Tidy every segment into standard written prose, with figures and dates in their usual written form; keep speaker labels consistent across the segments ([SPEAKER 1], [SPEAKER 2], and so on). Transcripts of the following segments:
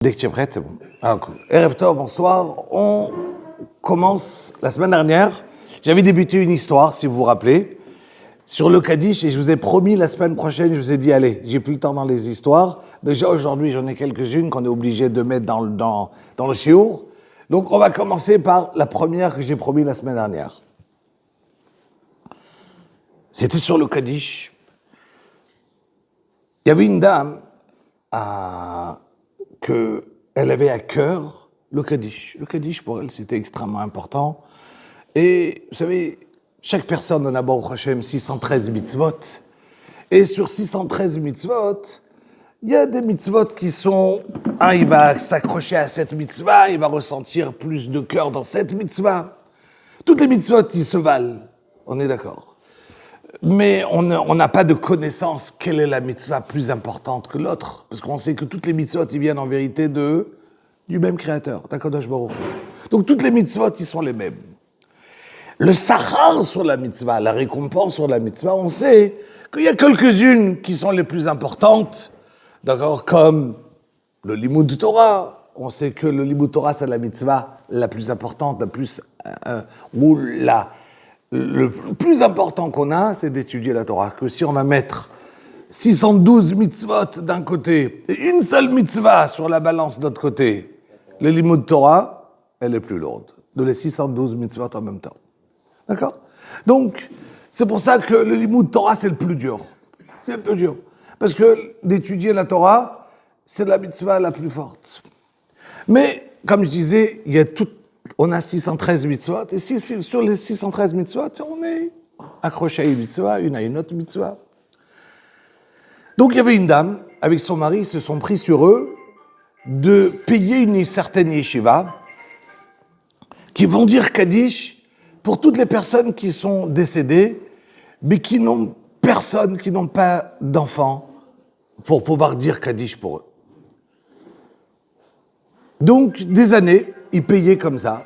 [SPEAKER 1] Dès que tu es prête, c'est bon. Alors, Erev Tov, bonsoir. On commence la semaine dernière. J'avais débuté une histoire, si vous vous rappelez, sur le Kaddish, et je vous ai promis la semaine prochaine, je vous ai dit, allez, j'ai plus le temps dans les histoires. Déjà aujourd'hui, j'en ai quelques-unes qu'on est obligé de mettre dans le shiur. Donc, on va commencer par la première que j'ai promis la semaine dernière. C'était sur le Kaddish. Il y avait une dame qu'elle avait à cœur le Kaddish. Le Kaddish, pour elle, c'était extrêmement important. Et vous savez, chaque personne en a, Baruch Hashem, 613 mitzvot. Et sur 613 mitzvot, il y a des mitzvot qui sont... il va s'accrocher à cette mitzvah, il va ressentir plus de cœur dans cette mitzvah. Toutes les mitzvot, ils se valent. On est d'accord. Mais on n'a pas de connaissance quelle est la mitzvah plus importante que l'autre. Parce qu'on sait que toutes les mitzvot, ils viennent en vérité du même créateur, d'Akadosh Baruch Hu. Donc toutes les mitzvot, ils sont les mêmes. Le sachar sur la mitzvah, la récompense sur la mitzvah, on sait qu'il y a quelques-unes qui sont les plus importantes, d'accord, comme le Limud Torah. On sait que le Limud Torah, c'est la mitzvah la plus importante, le plus important qu'on a, c'est d'étudier la Torah. Que si on va mettre 612 mitzvot d'un côté et une seule mitzvah sur la balance de l'autre côté, le Limud Torah, elle est plus lourde. De les 612 mitzvot en même temps. D'accord ? Donc, c'est pour ça que le Limud Torah, c'est le plus dur. C'est le plus dur. Parce que d'étudier la Torah, c'est la mitzvah la plus forte. Mais, comme je disais, on a 613 mitzvot, et sur les 613 mitzvot, on est accroché à une mitzvah, une à une autre mitzvah. Donc il y avait une dame, avec son mari, ils se sont pris sur eux de payer une certaine yeshiva, qui vont dire Kaddish pour toutes les personnes qui sont décédées, mais qui n'ont personne, qui n'ont pas d'enfants, pour pouvoir dire Kaddish pour eux. Donc, des années, ils payaient comme ça.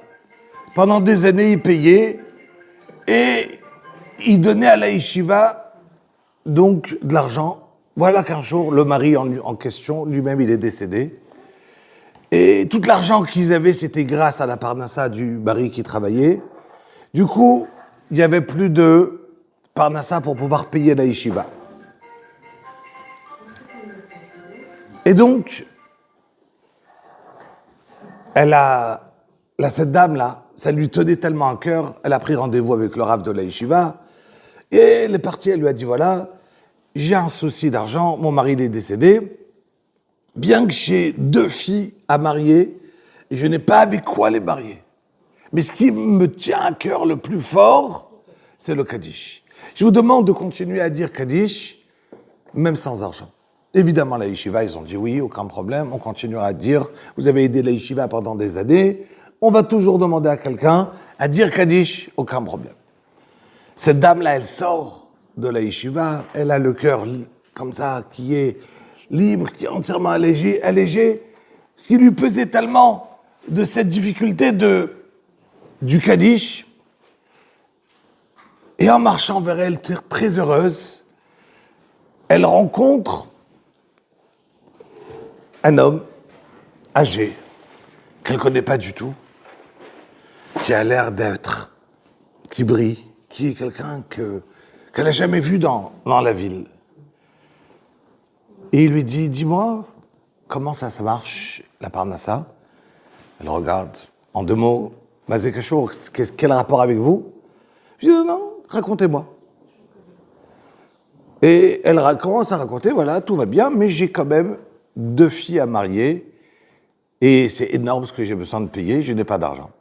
[SPEAKER 1] Pendant des années, ils payaient et ils donnaient à la yeshiva donc de l'argent. Voilà qu'un jour, le mari en question, lui-même, il est décédé. Et tout l'argent qu'ils avaient, c'était grâce à la parnassa du mari qui travaillait. Du coup, il n'y avait plus de parnassa pour pouvoir payer la yeshiva. Et donc, cette dame-là, ça lui tenait tellement à cœur, elle a pris rendez-vous avec le rav de la yeshiva, et elle est partie, elle lui a dit, voilà, j'ai un souci d'argent, mon mari il est décédé, bien que j'ai 2 filles à marier, et je n'ai pas avec quoi les marier. Mais ce qui me tient à cœur le plus fort, c'est le Kaddish. Je vous demande de continuer à dire Kaddish, même sans argent. Évidemment, la yeshiva, ils ont dit oui, aucun problème, on continuera à dire, vous avez aidé la yeshiva pendant des années, on va toujours demander à quelqu'un à dire Kaddish, aucun problème. Cette dame-là, elle sort de la yeshiva, elle a le cœur comme ça, qui est libre, qui est entièrement allégé, ce qui lui pesait tellement de cette difficulté du Kaddish. Et en marchant vers elle, très heureuse, elle rencontre un homme âgé, qu'elle ne connaît pas du tout, qui a l'air qui brille, qui est quelqu'un qu'elle n'a jamais vu dans la ville. Et il lui dit, dis-moi, comment ça marche, la parnassa ? Elle regarde, en 2 mots, Mazé Kachour, quel rapport avec vous ? Je dis, non, racontez-moi. Et elle commence à raconter, voilà, tout va bien, mais j'ai quand même 2 filles à marier, et c'est énorme ce que j'ai besoin de payer, je n'ai pas d'argent.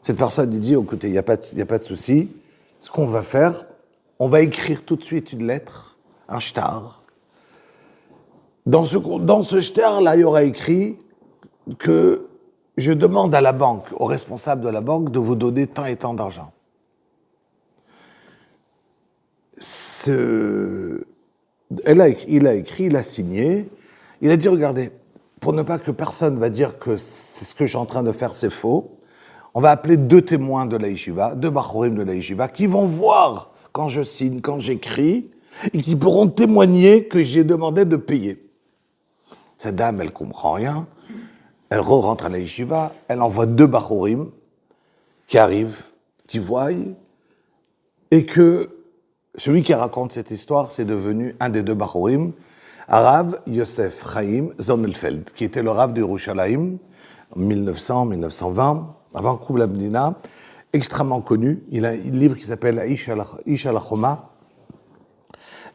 [SPEAKER 1] Cette personne dit, écoutez, il n'y a pas de souci, ce qu'on va faire, on va écrire tout de suite une lettre, un shtar. Dans ce shtar-là, il y aura écrit que je demande à la banque, au responsable de la banque, de vous donner tant et tant d'argent. Il a écrit, il a signé, il a dit, regardez, pour ne pas que personne va dire que c'est ce que je suis en train de faire, c'est faux, on va appeler 2 témoins de la yeshiva, 2 bachorim de la yeshiva, qui vont voir quand je signe, quand j'écris, et qui pourront témoigner que j'ai demandé de payer. Cette dame, elle comprend rien. elle rentre à la yeshiva, elle envoie 2 bachorim qui arrivent, qui voient, et que celui qui raconte cette histoire, c'est devenu un des 2 bachorim, Rav Yosef Chaim Sonnenfeld, qui était le Rav de Yerushalayim en 1900-1920, avant Koubla Bnina, extrêmement connu. Il a un livre qui s'appelle Ish al Choma.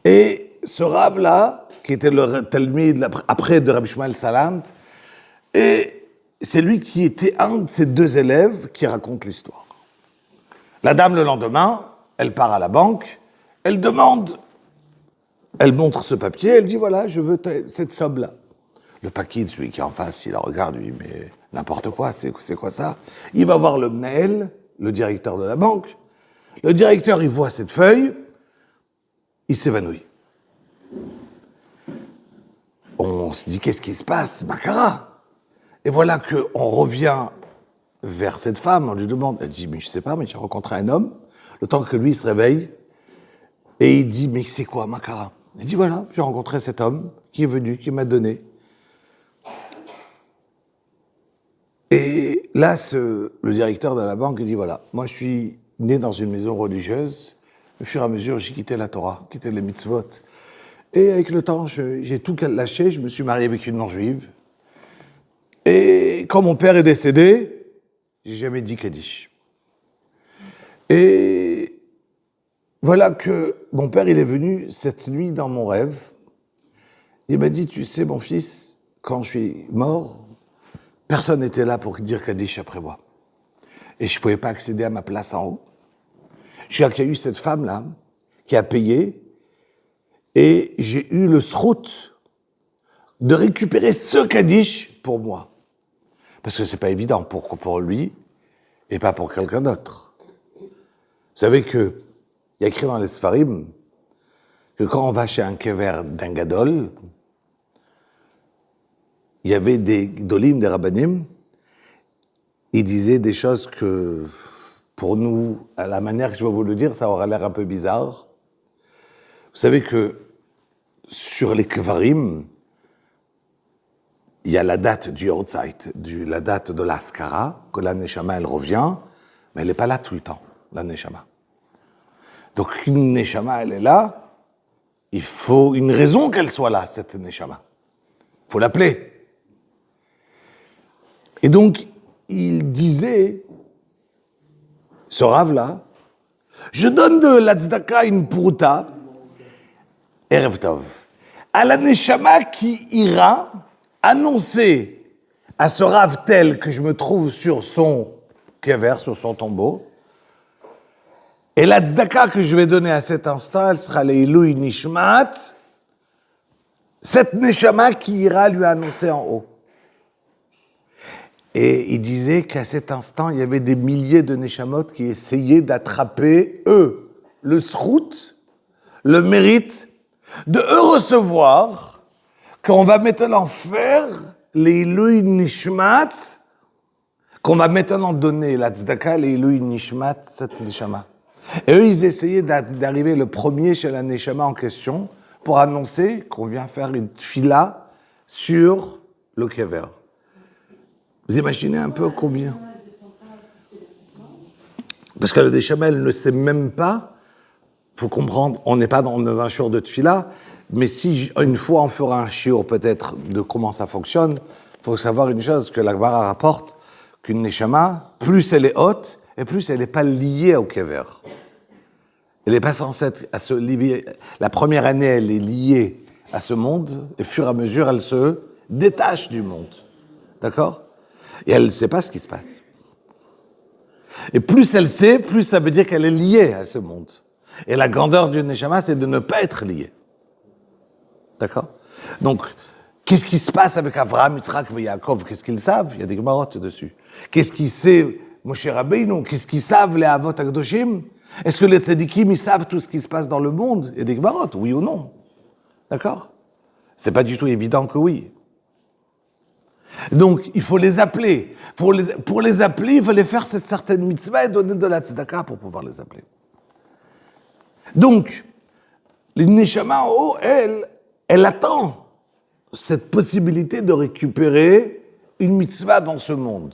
[SPEAKER 1] Et ce Rav-là, qui était le Talmid après de Rabbi Shmuel Salant, et c'est lui qui était un de ses 2 élèves qui raconte l'histoire. La dame, le lendemain, elle part à la banque, elle demande, elle montre ce papier, elle dit voilà, je veux cette somme-là. Le paquet, celui qui est en face, il la regarde, lui, mais n'importe quoi, c'est quoi ça? Il va voir le Mnael, le directeur de la banque. Le directeur, il voit cette feuille, il s'évanouit. On se dit, qu'est-ce qui se passe, Makara? Et voilà qu'on revient vers cette femme, on lui demande, elle dit, mais je sais pas, mais j'ai rencontré un homme, le temps que lui se réveille, et il dit, mais c'est quoi, Makara? Il dit, voilà, j'ai rencontré cet homme qui est venu, qui m'a donné. Et là, le directeur de la banque, il dit, voilà, moi je suis né dans une maison religieuse, au fur et à mesure, j'ai quitté la Torah, quitté les mitzvot. Et avec le temps, j'ai tout lâché, je me suis marié avec une non-juive. Et quand mon père est décédé, j'ai jamais dit Kaddish. Et voilà que mon père, il est venu cette nuit dans mon rêve. Il m'a dit, tu sais, mon fils, quand je suis mort, personne n'était là pour dire Kaddish après moi. Et je ne pouvais pas accéder à ma place en haut. Jusqu'à qu'il y a eu cette femme-là qui a payé, et j'ai eu le srout de récupérer ce Kaddish pour moi. Parce que c'est pas évident pour lui et pas pour quelqu'un d'autre. Vous savez que il y a écrit dans les Sfarim que quand on va chez un kever d'un gadol, il y avait des dolim, des rabbanim, ils disaient des choses que, pour nous, à la manière que je vais vous le dire, ça aura l'air un peu bizarre. Vous savez que sur les kevarim, il y a la date du Yotzeit, la date de l'Askara, que la Neshama, elle revient, mais elle n'est pas là tout le temps, la Neshama. Donc une Neshama, elle est là, il faut une raison qu'elle soit là, cette Neshama. Il faut l'appeler. Et donc, il disait, ce Rav-là, je donne de la tzedaka une prouta, Erev Tov, à la Neshama qui ira annoncer à ce Rav tel que je me trouve sur son kever, sur son tombeau, et la tzedaka que je vais donner à cet instant, elle sera l'Eilui Nishmat, cette Neshama qui ira lui annoncer en haut. Et il disait qu'à cet instant, il y avait des milliers de Neshamot qui essayaient d'attraper, eux, le srout, le mérite, de eux recevoir, qu'on va maintenant faire les Ilui Nishmat, qu'on va maintenant donner la tzedaka, les Ilui Nishmat, cette Neshama. Et eux, ils essayaient d'arriver le premier chez la Neshama en question pour annoncer qu'on vient faire une fila sur le kever. Vous imaginez un peu combien? Parce que le Neshama, elle ne sait même pas, il faut comprendre, on n'est pas dans un shiur de tfila, mais si une fois on fera un shiur peut-être de comment ça fonctionne, il faut savoir une chose, que la Gemara rapporte, qu'une Neshama, plus elle est haute, et plus elle n'est pas liée au kever. Elle n'est pas censée être à se lier. La première année, elle est liée à ce monde, et au fur et à mesure, elle se détache du monde. D'accord? Et elle ne sait pas ce qui se passe. Et plus elle sait, plus ça veut dire qu'elle est liée à ce monde. Et la grandeur du Neshama, c'est de ne pas être liée. D'accord? Donc, qu'est-ce qui se passe avec Avraham, Yitzhak et Yaakov? Qu'est-ce qu'ils savent? Il y a des gemarotes dessus. Qu'est-ce qu'ils savent, Moshe Rabbeinu? Qu'est-ce qu'ils savent, les Avot Akdoshim? Est-ce que les tzadikim, ils savent tout ce qui se passe dans le monde? Il y a des gemarotes, oui ou non? D'accord? C'est pas du tout évident que oui. Donc, il faut les appeler. Pour les appeler, il faut les faire cette certaine mitzvah et donner de la tzedaka pour pouvoir les appeler. Donc, les Neshama en haut, elle attend cette possibilité de récupérer une mitzvah dans ce monde.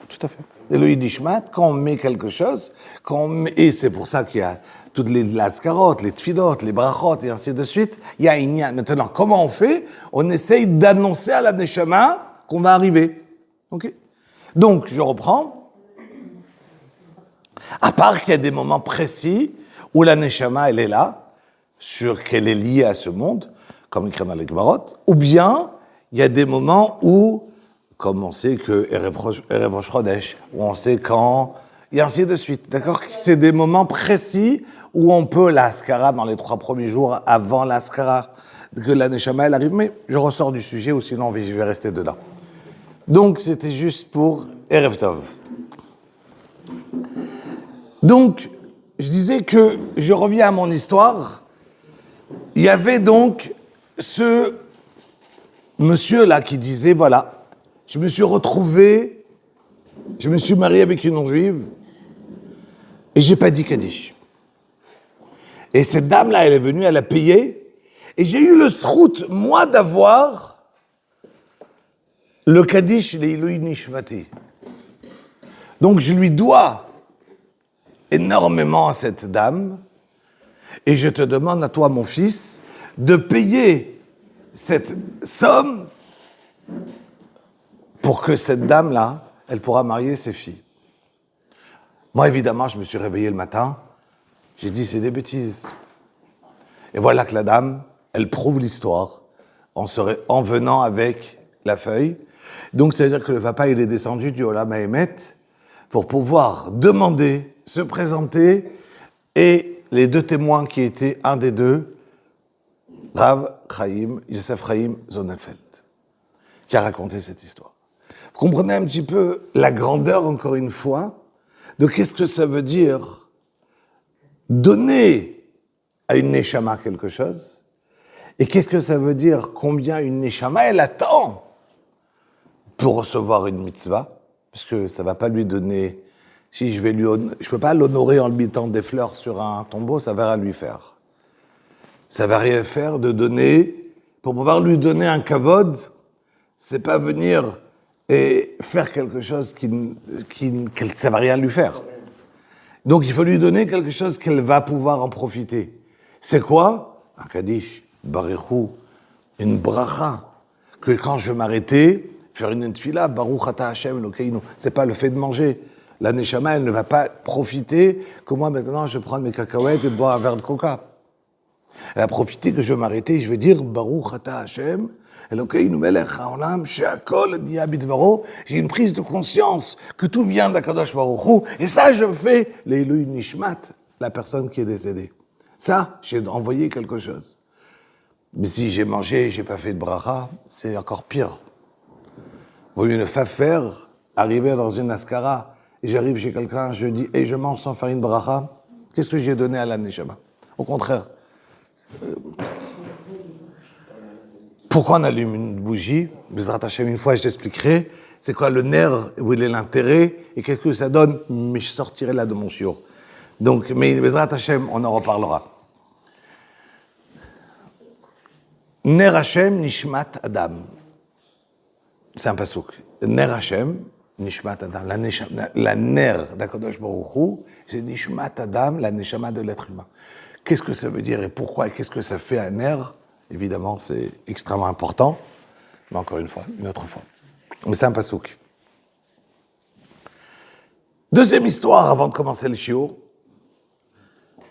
[SPEAKER 1] Tout à fait. Et le Yiddishmat, quand on met quelque chose, et c'est pour ça qu'il y a toutes les lascarotes, les tfilotes, les brachot, et ainsi de suite, il y a Inyan. Maintenant, comment on fait? On essaye d'annoncer à la Neshama qu'on va arriver. Ok? Donc, je reprends. À part qu'il y a des moments précis où la Neshama, elle est là, qu'elle est liée à ce monde, comme écrit dans les Gemarot, ou bien il y a des moments où, comme on sait que Erev Rosh Chodesh, où on sait quand, et ainsi de suite, d'accord? C'est des moments précis où on peut l'Askara dans les 3 premiers jours avant l'Askara, que la Neshama, elle arrive, mais je ressors du sujet, ou sinon je vais rester dedans. Donc, c'était juste pour Erev Tov. Donc, je disais que je reviens à mon histoire. Il y avait donc ce monsieur-là qui disait, voilà, je me suis retrouvé, je me suis marié avec une non-juive et j'ai pas dit Kaddish. Et cette dame-là, elle est venue, elle a payé et j'ai eu le srout, moi, d'avoir le Kaddish, les Ilui Nishmati. Donc, je lui dois énormément à cette dame. Et je te demande à toi, mon fils, de payer cette somme pour que cette dame-là, elle pourra marier ses filles. Moi, évidemment, je me suis réveillé le matin, j'ai dit, c'est des bêtises. Et voilà que la dame, elle prouve l'histoire en venant avec la feuille. Donc, ça veut dire que le papa, il est descendu du Olam Haemet pour pouvoir demander, se présenter, et les 2 témoins qui étaient un des 2, Rav Chaim, Yosef Chaim Zonenfeld, qui a raconté cette histoire. Vous comprenez un petit peu la grandeur, encore une fois, de qu'est-ce que ça veut dire donner à une Neshama quelque chose, et qu'est-ce que ça veut dire combien une Neshama, elle attend pour recevoir une mitzvah, parce que ça ne va pas lui donner. Si je ne peux pas l'honorer en lui mettant des fleurs sur un tombeau, ça va rien lui faire. Ça va rien faire de donner, pour pouvoir lui donner un kavod, c'est pas venir et faire quelque chose ça va rien lui faire. Donc il faut lui donner quelque chose qu'elle va pouvoir en profiter. C'est quoi? Un kaddish, barichou, une bracha, que quand je vais m'arrêter, faire une tefila, baruch ata Hashem Elokeinu, c'est pas le fait de manger. La Neshama, elle ne va pas profiter que moi, maintenant, je prends mes cacahuètes et bois un verre de coca. Elle a profité que je vais m'arrêter et je vais dire Baruch ata Hashem, Elokeinu melech haolam, she'akol niya bidvaro. J'ai une prise de conscience que tout vient d'Akadosh Baruch Hu, et ça, je fais l'Eloi Nishmat, la personne qui est décédée. Ça, j'ai envoyé quelque chose. Mais si j'ai mangé et j'ai pas fait de bracha, c'est encore pire. Vaut mieux ne pas faire, arriver dans une askara, et j'arrive chez quelqu'un, je dis, et je mange sans faire une bracha, qu'est-ce que j'ai donné à la Neshama? Au contraire. Pourquoi on allume une bougie? Bezrat Hashem, une fois, je t'expliquerai, c'est quoi le nerf, où il est l'intérêt, et qu'est-ce que ça donne, mais je sortirai là de mon shiur. Donc, mais Bezrat Hashem, on en reparlera. Ner Hashem, Nishmat Adam. C'est un pasouk. Ner Hashem, Nishmat Adam, la ner d'Akadosh Baruch Hu, c'est Nishmat Adam, la neshama de l'être humain. Qu'est-ce que ça veut dire et pourquoi et qu'est-ce que ça fait un ner? Évidemment, c'est extrêmement important, mais encore une fois, une autre fois. Mais c'est un pasouk. Deuxième histoire avant de commencer le shiur.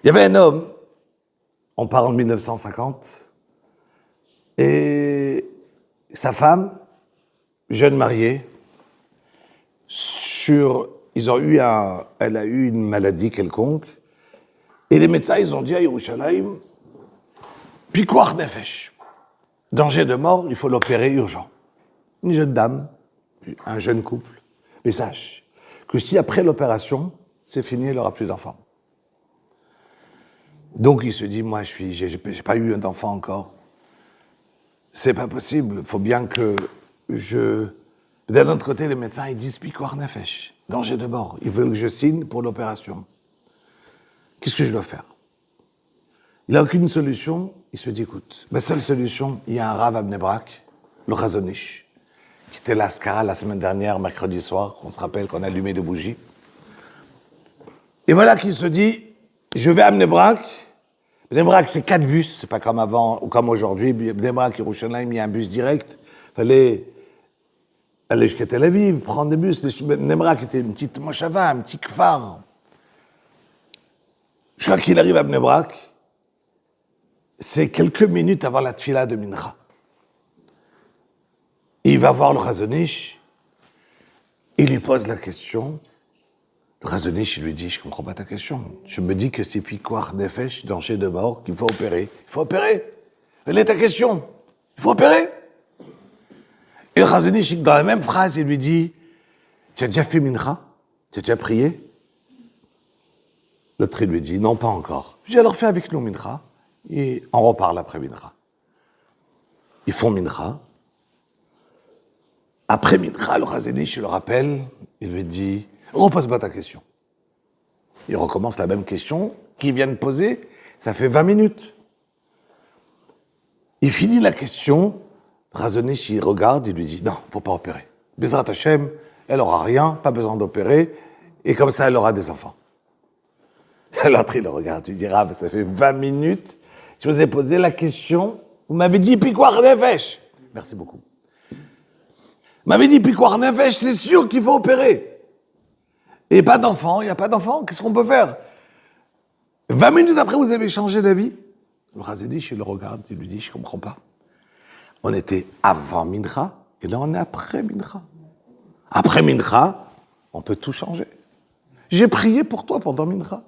[SPEAKER 1] Il y avait un homme, on parle en 1950, et sa femme, jeune mariée, elle a eu une maladie quelconque, et les médecins, ils ont dit à Yerushalayim, Pikuach Nefesh, danger de mort, il faut l'opérer urgent. Une jeune dame, un jeune couple, mais sache que si après l'opération, c'est fini, elle n'aura plus d'enfant. Donc il se dit, moi, j'ai pas eu d'enfant encore. C'est pas possible, il faut bien que D'un autre côté, les médecins, ils disent Pikuach Nefesh, danger de mort. Ils veulent que je signe pour l'opération. Qu'est-ce que je dois faire? Il n'a aucune solution. Il se dit, écoute, ma seule solution, il y a un Rav à Bnei Brak, le Chazon Ish, qui était l'Askara la semaine dernière, mercredi soir, qu'on se rappelle qu'on a allumé des bougies. Et voilà qu'il se dit, je vais à Bnei Brak. Bnei Brak, c'est 4 bus, c'est pas comme avant ou comme aujourd'hui. Bnei Brak, Yerushalayim, il y a un bus direct. Il fallait aller jusqu'à Tel Aviv, prendre des bus. Bnei Brak était une petite moshava, un petit kfar. Je crois qu'il arrive à Bnei Brak, c'est quelques minutes avant la tfila de Mincha. Il va voir le Chazon Ish, il lui pose la question. Le Chazon Ish, il lui dit, je comprends pas ta question. Je me dis que c'est Pikuach Nefesh, danger de mort, qu'il faut opérer. Il faut opérer. Quelle est ta question? Il faut opérer. Et le Chazon Ish, dans la même phrase, il lui dit, tu as déjà fait Mincha? Tu as déjà prié? L'autre, il lui dit, non, pas encore. Je dis, alors fais avec nous Mincha, et on reparle après Mincha. Ils font Mincha. Après Mincha, le Chazon Ish, je le rappelle, il lui dit, repose-moi ta question. Il recommence la même question qu'il vient de poser, ça fait 20 minutes. Il finit la question, le Chazon Ish, il regarde, il lui dit, non, faut pas opérer. Bezrat Hashem, elle aura rien, pas besoin d'opérer, et comme ça, elle aura des enfants. L'autre, il le regarde, il dit, Rav, ça fait 20 minutes, je vous ai posé la question, vous m'avez dit Pikuach Nefesh. Merci beaucoup. Vous m'avez dit Pikuach Nefesh, c'est sûr qu'il faut opérer. Et pas d'enfant, il n'y a pas d'enfant, qu'est-ce qu'on peut faire? 20 minutes après, vous avez changé d'avis? Le Chazon Ish, il le regarde, il lui dit, je comprends pas. On était avant Mincha, et là on est après Mincha. Après Mincha, on peut tout changer. J'ai prié pour toi pendant Mincha.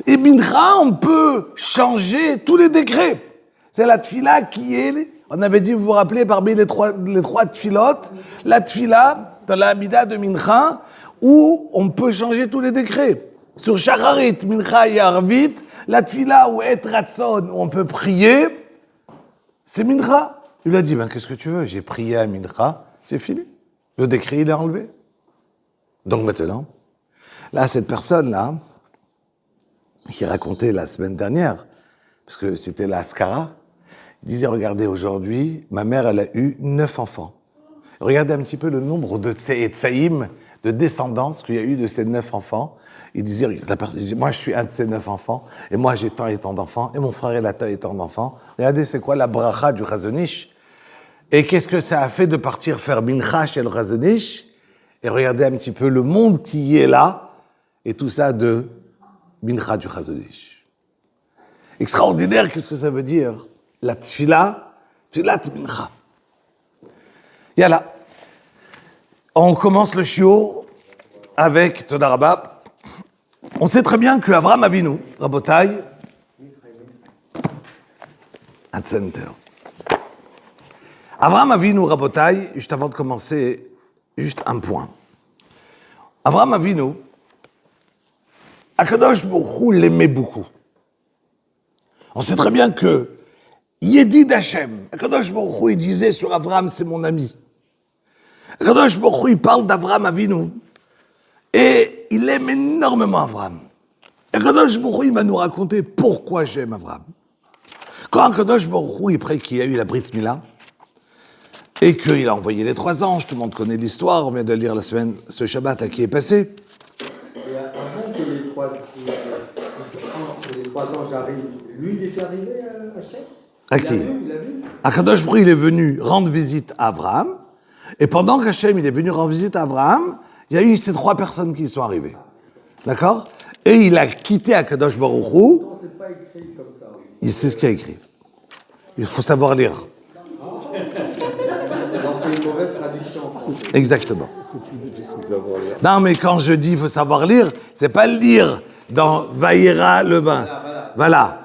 [SPEAKER 1] Et Mincha, on peut changer tous les décrets. C'est la tfila qui est, on avait dit, vous vous rappelez, parmi les trois tfilotes, la tfila dans la Hamida de Mincha, où on peut changer tous les décrets. Sur Shacharit, Mincha et Arvit, la tfila où Et Ratzon, où on peut prier, c'est Mincha. Il lui a dit, ben qu'est-ce que tu veux? J'ai prié à Mincha, c'est fini. Le décret, il est enlevé. Donc maintenant, là, cette personne-là, qui racontait la semaine dernière, parce que c'était la Askara, il disait, regardez, aujourd'hui, ma mère, elle a eu 9 enfants. Regardez un petit peu le nombre de tsaïm, de descendance qu'il y a eu de ces 9 enfants. Il disait, la personne disait, moi, je suis un de ces 9 enfants, et moi, j'ai tant et tant d'enfants, et mon frère, il a tant et tant d'enfants. Regardez, c'est quoi la bracha du Chazon Ish? Et qu'est-ce que ça a fait de partir faire Mincha chez le Chazon Ish? Et regardez un petit peu le monde qui est là, et tout ça de Mincha du Chazon Ish. Extraordinaire, qu'est-ce que ça veut dire? La tfila, tfilat Mincha. Yalla. On commence le shiur avec Toda Rabba. On sait très bien que Avraham Avinu, Rabotai, un center. Avraham Avinu, Rabotai, juste avant de commencer, juste un point. Avraham Avinu, Akadosh Baruch Hu l'aimait beaucoup. On sait très bien que Yedid Hashem, Akadosh Baruch Hu, il disait sur Avraham, c'est mon ami. Akadosh Baruch Hu, il parle d'Avraham Avinu et il aime énormément Avraham. Akadosh Baruch Hu, il va nous raconter pourquoi j'aime Avraham. Quand Akadosh Baruch Hu, après qu'il y a eu la Brit Mila et qu'il a envoyé les 3 anges, tout le monde connaît l'histoire, on vient de lire la semaine, ce Shabbat qui est passé.
[SPEAKER 2] Et avant que les 3 anges arrivent, lui, il est arrivé à Hachem?
[SPEAKER 1] À qui?
[SPEAKER 2] Il a vu.
[SPEAKER 1] Akadosh Baruch Hu, il est venu rendre visite à Avraham, et pendant qu'Hachem il est venu rendre visite à Avraham, il y a eu ces 3 personnes qui sont arrivées. D'accord? Et il a quitté Akadosh Baruch Hu.
[SPEAKER 2] Non, c'est pas écrit comme ça.
[SPEAKER 1] Il sait ce qu'il a écrit. Il faut savoir lire.
[SPEAKER 2] C'est une mauvaise traduction.
[SPEAKER 1] Exactement.
[SPEAKER 3] C'est plus difficile de savoir lire.
[SPEAKER 1] Non, mais quand je dis il faut savoir lire, c'est pas lire dans Vaïra le bain. Voilà.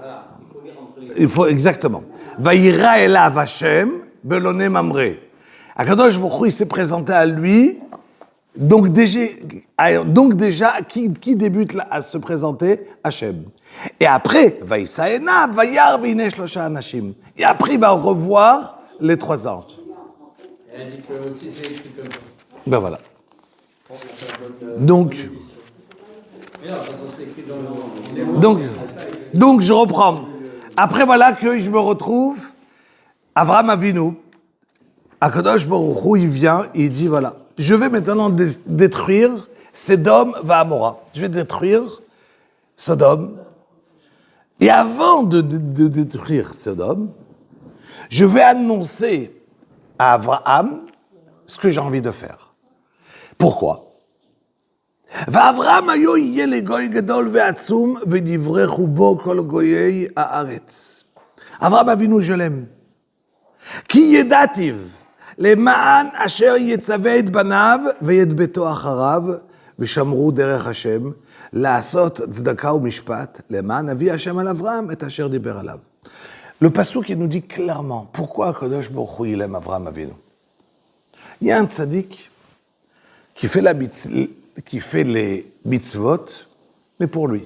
[SPEAKER 1] Il faut exactement. Vaïra elav Hashem beloné mamré. Akadosh Baruch Hu, il s'est présenté à lui. Donc déjà qui débute là, à se présenter? Hashem. Et après, Vaïsaena, Vaïar, Veinesh Shlosha Anashim. Et après, il va revoir les 3 anges.
[SPEAKER 2] Elle dit que aussi c'est écrit comme ça.
[SPEAKER 1] Ben voilà. Donc,
[SPEAKER 2] Mais non, ça c'est écrit dans le...
[SPEAKER 1] donc je reprends. Après, voilà que je me retrouve, Avraham Avinu, Akadosh Baruch Hu, il vient, il dit, voilà, je vais maintenant détruire Sodome va Amora. Je vais détruire Sodome. Et avant de détruire Sodome, je vais annoncer à Abraham ce que j'ai envie de faire. Pourquoi? ואברהם היו יהיה לגוי גדול ועצום ונברכו בו כל גויי הארץ. אברהם אבינו שלם. כי ידעתיו למען אשר יצווה את בניו ואת ביתו אחריו ושמרו דרך השם לעשות צדקה ומשפט למען אביא השם על אברהם את אשר דיבר עליו. Le passouk qui nous dit clairement pourquoi Akadosh Baruch Hu il aime Avraham Avinu. Il y a un tzaddik qui fait les mitzvot, mais pour lui.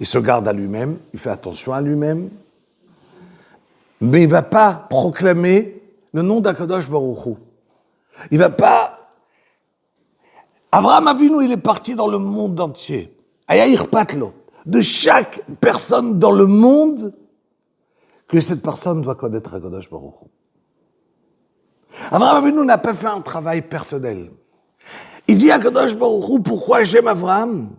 [SPEAKER 1] Il se garde à lui-même, il fait attention à lui-même, mais il ne va pas proclamer le nom d'Akadosh Baruch Hu. Il ne va pas... Avraham Avinu, il est parti dans le monde entier. Ayaïr Patlo. De chaque personne dans le monde, que cette personne doit connaître Akadosh Baruch Hu. Avraham Avinu n'a pas fait un travail personnel. Il dit à Akadosh Baruch Hu, pourquoi j'aime Avraham?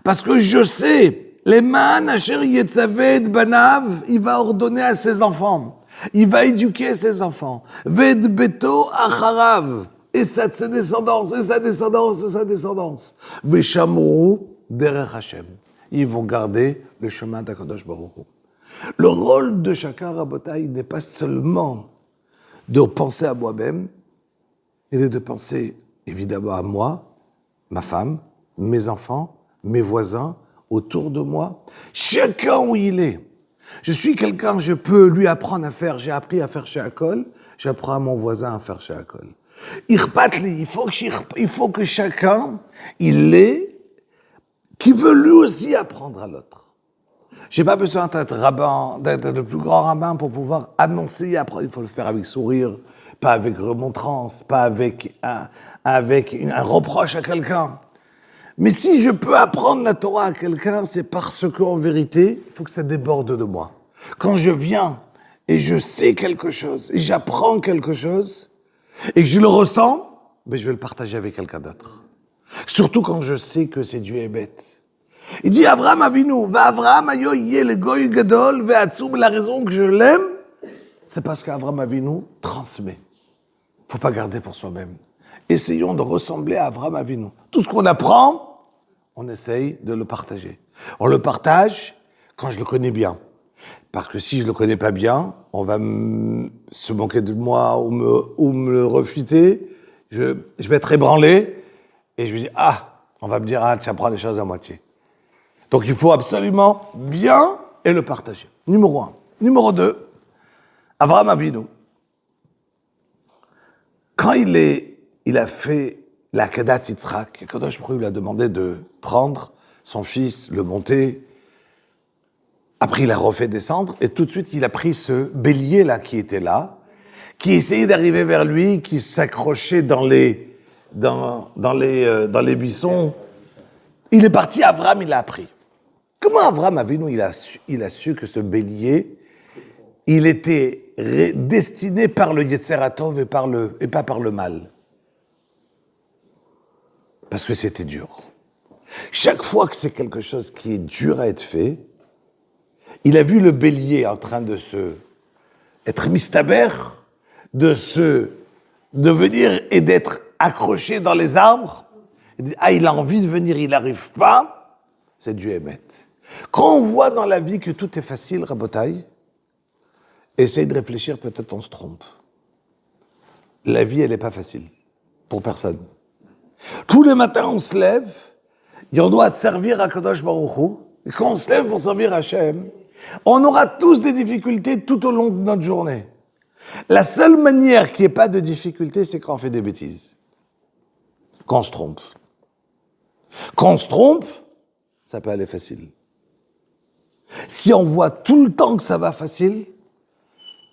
[SPEAKER 1] Parce que je sais, les man asher yetzaveh et banav, il va ordonner à ses enfants, il va éduquer ses enfants, ved beto acharav, et sa descendance, et sa descendance, et sa descendance, veshamru derech Hashem. Ils vont garder le chemin d'Akadosh Baruch Hu. Le rôle de chacun, Rabotai, n'est pas seulement de penser à moi-même, il est de penser évidemment à moi, ma femme, mes enfants, mes voisins, autour de moi, chacun où il est. Je suis quelqu'un, je peux lui apprendre à faire, j'ai appris à faire chez Akol, j'apprends à mon voisin à faire chez Akol. Il faut que chacun, il est, qui veut lui aussi apprendre à l'autre. J'ai pas besoin d'être rabbin, d'être le plus grand rabbin pour pouvoir annoncer et apprendre. Il faut le faire avec sourire, pas avec remontrance, pas avec un reproche à quelqu'un. Mais si je peux apprendre la Torah à quelqu'un, c'est parce qu'en vérité, il faut que ça déborde de moi. Quand je viens et je sais quelque chose, et j'apprends quelque chose, et que je le ressens, ben je vais le partager avec quelqu'un d'autre. Surtout quand je sais que c'est Dieu est bête. Il dit Avraham Avinu, va Avraham ayo yé le goy gadol ve'atzum. La raison que je l'aime, c'est parce qu'Avraham Avinu transmet. Faut pas garder pour soi-même. Essayons de ressembler à Avraham Avinu. Tout ce qu'on apprend, on essaye de le partager. On le partage quand je le connais bien. Parce que si je le connais pas bien, on va se moquer de moi ou me le refuter. Je vais être ébranlé et je lui dis on va me dire tu apprends les choses à moitié. Donc il faut absolument bien et le partager. Numéro 1. Numéro 2, Avraham Avinu. Quand il a fait la Kedat Yitzhak, Akadosh Baruch Hu lui a demandé de prendre son fils, le monter. Après, il a refait descendre et tout de suite, il a pris ce bélier-là qui était là, qui essayait d'arriver vers lui, qui s'accrochait dans les buissons. Il est parti, Avraham, il l'a pris. Comment Avraham Avinu, il a su que ce bélier, il était destiné par le Yetzer HaTov et pas par le mal? Parce que c'était dur. Chaque fois que c'est quelque chose qui est dur à être fait, il a vu le bélier en train de être mistaber, de venir et d'être accroché dans les arbres. Il dit, il a envie de venir, il n'arrive pas. C'est Dieu émet. Quand on voit dans la vie que tout est facile, Rabotai, essaye de réfléchir, peut-être on se trompe. La vie, elle n'est pas facile. Pour personne. Tous les matins, on se lève, et on doit servir à Kadosh Baruch Hu. Et quand on se lève pour servir Hachem, on aura tous des difficultés tout au long de notre journée. La seule manière qu'il n'y ait pas de difficulté, c'est quand on fait des bêtises. Quand on se trompe. Quand on se trompe, ça peut aller facile. Si on voit tout le temps que ça va facile,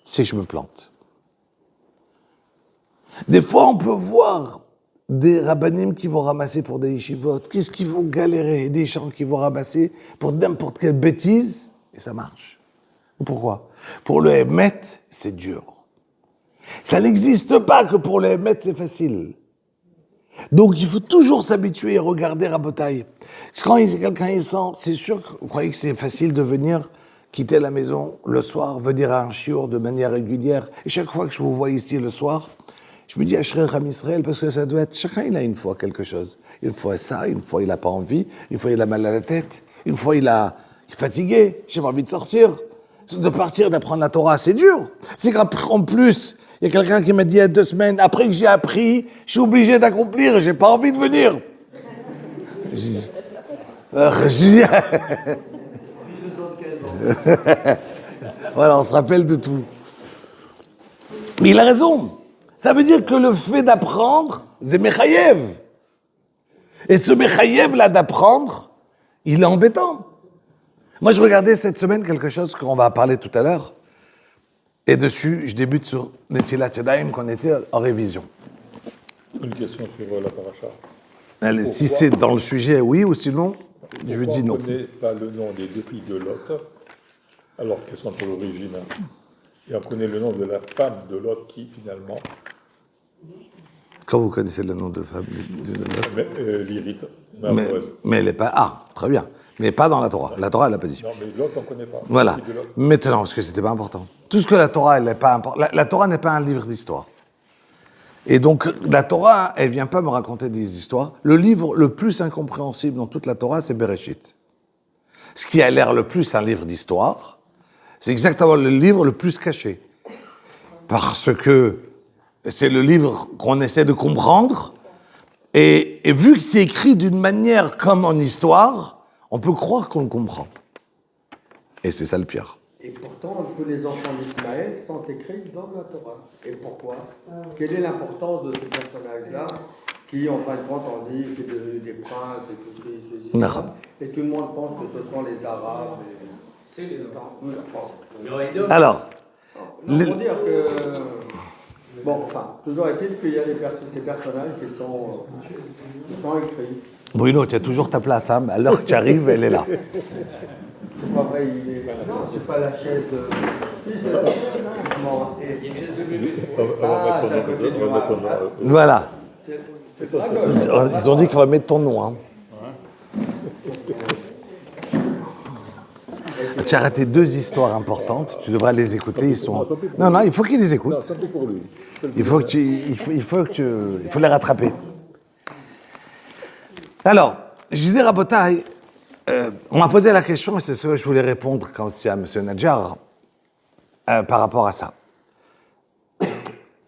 [SPEAKER 1] c'est que je me plante. Des fois, on peut voir des rabbanim qui vont ramasser pour des yeshivot, qu'est-ce qu'ils vont galérer, des gens qui vont ramasser pour n'importe quelle bêtise, et ça marche. Pourquoi? Pour le Hémet, c'est dur. Ça n'existe pas que pour le Hémet, c'est facile. Donc il faut toujours s'habituer et regarder Rabotaï. Parce que quand quelqu'un y sent, c'est sûr que vous croyez que c'est facile de venir quitter la maison le soir, venir à un shiur de manière régulière. Et chaque fois que je vous vois ici le soir, je me dis Ashrei Ram Israël, parce que ça doit être, chacun il a une fois quelque chose. Une fois ça, une fois il n'a pas envie, une fois il a mal à la tête, une fois il est fatigué, j'ai pas envie de sortir. De partir, d'apprendre la Torah, c'est dur. C'est qu'en plus, il y a quelqu'un qui m'a dit il y a 2 semaines, après que j'ai appris, je suis obligé d'accomplir, j'ai pas envie de venir. Voilà, on se rappelle de tout. Mais il a raison. Ça veut dire que le fait d'apprendre, c'est Mechayev. Et ce Mechayev là d'apprendre, il est embêtant. Moi, je regardais cette semaine quelque chose qu'on va parler tout à l'heure. Et dessus, je débute sur Netilat Yadayim, qu'on était en révision.
[SPEAKER 3] Une question sur la paracha.
[SPEAKER 1] Si c'est dans le sujet, oui, ou sinon, je dis non.
[SPEAKER 3] Pourquoi on ne connaît pas le nom des 2 filles de Lot, alors qu'elles sont à l'origine? Et on connaît le nom de la femme de Lot qui, finalement...
[SPEAKER 1] Quand vous connaissez le nom de femme de Lot?
[SPEAKER 3] L'Irite,
[SPEAKER 1] mais elle n'est pas... Ah, très bien. Mais pas dans la Torah. La Torah, elle l'a pas dit.
[SPEAKER 3] Non, mais Lot, on ne connaît pas.
[SPEAKER 1] Voilà. Maintenant, parce que c'était pas important. Tout ce que la Torah, elle n'est pas important. La Torah n'est pas un livre d'histoire. Et donc, la Torah, elle vient pas me raconter des histoires. Le livre le plus incompréhensible dans toute la Torah, c'est Bereshit. Ce qui a l'air le plus un livre d'histoire, c'est exactement le livre le plus caché. Parce que c'est le livre qu'on essaie de comprendre. Et vu que c'est écrit d'une manière comme en histoire, on peut croire qu'on le comprend. Et c'est ça le pire.
[SPEAKER 2] Et pourtant, tous les enfants d'Ismaël sont écrits dans la Torah. Et pourquoi? Quelle est l'importance de ces personnages-là qui, en fin de compte, on dit c'est des princes et tout ça. Et tout le monde pense que ce sont les Arabes.
[SPEAKER 4] C'est les
[SPEAKER 2] Enfants.
[SPEAKER 1] Alors,
[SPEAKER 2] pour dire que... Bon, enfin, toujours est-il qu'il y a ces personnages qui sont écrits.
[SPEAKER 1] Bruno, tu as toujours ta place, hein. À l'heure que tu arrives, elle est là.
[SPEAKER 2] C'est pas vrai, non, c'est pas la chaise. Si, c'est la chaise, non. Il y a une chaise de bébé.
[SPEAKER 3] On va mettre ton nom.
[SPEAKER 1] Voilà.
[SPEAKER 2] C'est à gauche.
[SPEAKER 1] Ils ont dit qu'on va mettre ton nom. Hein. Tu as raté 2 histoires importantes. Tu devras les écouter. Ils sont... Non, il faut qu'ils les écoutent.
[SPEAKER 3] Non, tant pis pour lui.
[SPEAKER 1] Il faut les rattraper. Alors, je disais, Rabotaï, on m'a posé la question, et c'est ce que je voulais répondre quand c'est à M. Nadjar, par rapport à ça. Il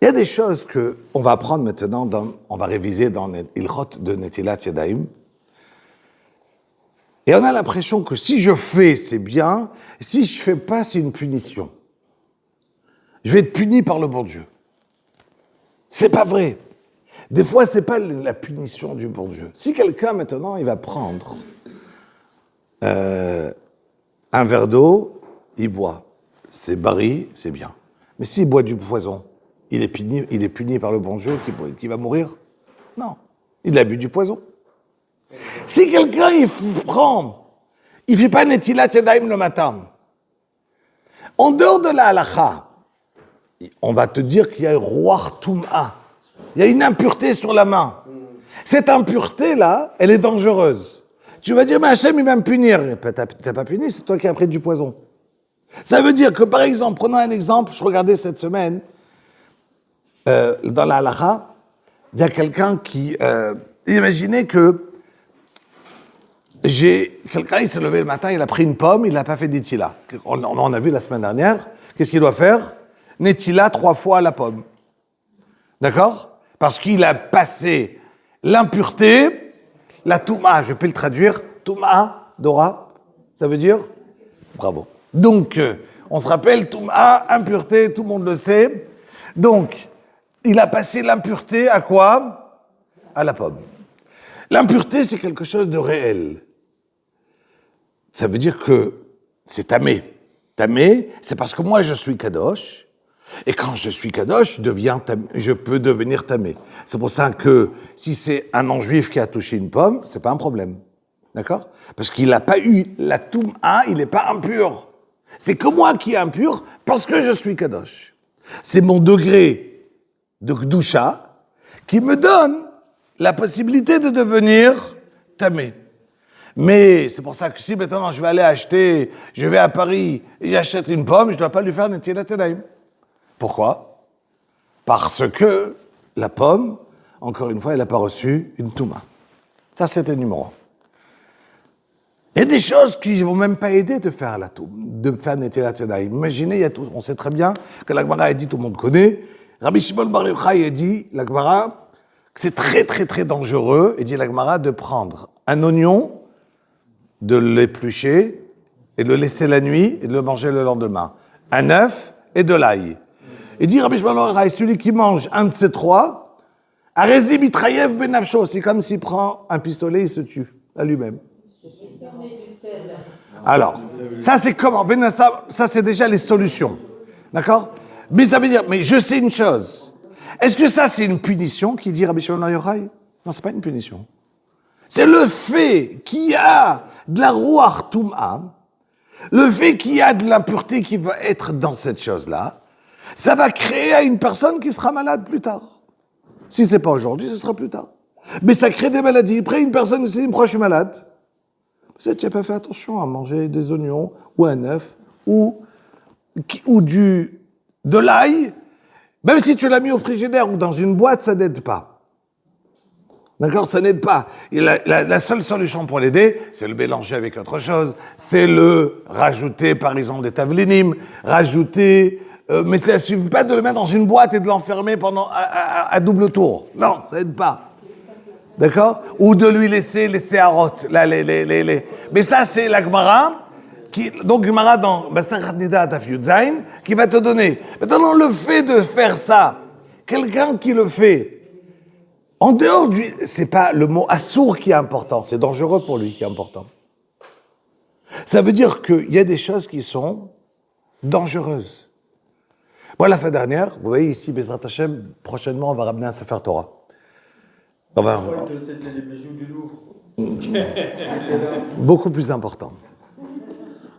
[SPEAKER 1] y a des choses qu'on va apprendre maintenant, on va réviser dans Ilchot de Netilat Yadayim, et on a l'impression que si je fais, c'est bien, si je fais pas, c'est une punition. Je vais être puni par le bon Dieu. C'est pas vrai. Des fois, c'est pas la punition du bon Dieu. Si quelqu'un, maintenant, il va prendre un verre d'eau, il boit. C'est baril, c'est bien. Mais s'il boit du poison, il est puni par le bon Dieu qui va mourir? Non. Il a bu du poison. Si quelqu'un, il fait pas Netilat Yadayim le matin, en dehors de la halakha, on va te dire qu'il y a Ruach Tum'a. Il y a une impureté sur la main. Cette impureté-là, elle est dangereuse. Tu vas dire, mais Hachem, il va me punir. T'as pas puni, c'est toi qui as pris du poison. Ça veut dire que, par exemple, prenons un exemple, je regardais cette semaine, dans la halakha, il y a quelqu'un qui... imaginez que quelqu'un, il s'est levé le matin, il a pris une pomme, il n'a pas fait d'Itila. On a vu la semaine dernière. Qu'est-ce qu'il doit faire? Netila 3 fois à la pomme. D'accord? Parce qu'il a passé l'impureté, la touma, je peux le traduire, touma, Dora, ça veut dire? Bravo. Donc, on se rappelle, touma, impureté, tout le monde le sait. Donc, il a passé l'impureté à quoi? À la pomme. L'impureté, c'est quelque chose de réel. Ça veut dire que c'est tamé. Tamé, c'est parce que moi, je suis kadosh. Et quand je suis kadosh, je peux devenir tamé. C'est pour ça que si c'est un non-juif qui a touché une pomme, c'est pas un problème. D'accord? Parce qu'il n'a pas eu la touma, il n'est pas impur. C'est que moi qui est impur parce que je suis kadosh. C'est mon degré de Kedusha qui me donne la possibilité de devenir tamé. Mais c'est pour ça que si maintenant je vais à Paris et j'achète une pomme, je ne dois pas lui faire Netilat Yadayim. Pourquoi? Parce que la pomme, encore une fois, elle n'a pas reçu une touma. Ça, c'était numéro 1. Il y a des choses qui ne vont même pas aider de faire la touma, de faire Netilat Yadayim. Imaginez, on sait très bien que la Gemara a dit, tout le monde connaît, Rabbi Shimon Bar Yochai a dit, la Gemara, que c'est très très très dangereux, et dit la Gemara, de prendre un oignon, de l'éplucher, et de le laisser la nuit, et de le manger le lendemain. Un œuf et de l'ail. Il dit Rabbi Shimon Bar Yochai, celui qui mange un de ces trois, Arezi mitrayev ben nafsho, c'est comme s'il prend un pistolet, il se tue à lui-même. Alors, ça c'est comment? Ça c'est déjà les solutions. D'accord? Mais ça veut dire, mais je sais une chose. Est-ce que ça c'est une punition qui dit Rabbi Shimon Bar Yochai? Non, c'est pas une punition. C'est le fait qu'il y a de la Ruach Tum'a, le fait qu'il y a de l'impureté qui va être dans cette chose-là, ça va créer à une personne qui sera malade plus tard. Si c'est pas aujourd'hui, ce sera plus tard. Mais ça crée des maladies. Après, une personne se dit, moi je suis malade. Peut-être tu n'as pas fait attention à manger des oignons, ou un œuf, ou de l'ail. Même si tu l'as mis au frigidaire ou dans une boîte, ça n'aide pas. D'accord, ça n'aide pas. Et la seule solution pour l'aider, c'est le mélanger avec autre chose. C'est le rajouter, par exemple, des tavlinim, mais ça ne suffit pas de le mettre dans une boîte et de l'enfermer à double tour. Non, ça n'aide pas. D'accord? Ou de lui laisser harot. Mais ça, c'est la Gemara, donc Gemara dans Masechet Nida Daf Yud Zayin, qui va te donner. Maintenant, le fait de faire ça, quelqu'un qui le fait, en dehors c'est pas le mot assour qui est important, c'est dangereux pour lui qui est important. Ça veut dire qu'il y a des choses qui sont dangereuses. Moi, la fin dernière, vous voyez ici, Bezrat Hashem, prochainement, on va ramener un Sefer Torah.
[SPEAKER 2] C'était les bijoux du Louvre.
[SPEAKER 1] Beaucoup plus important.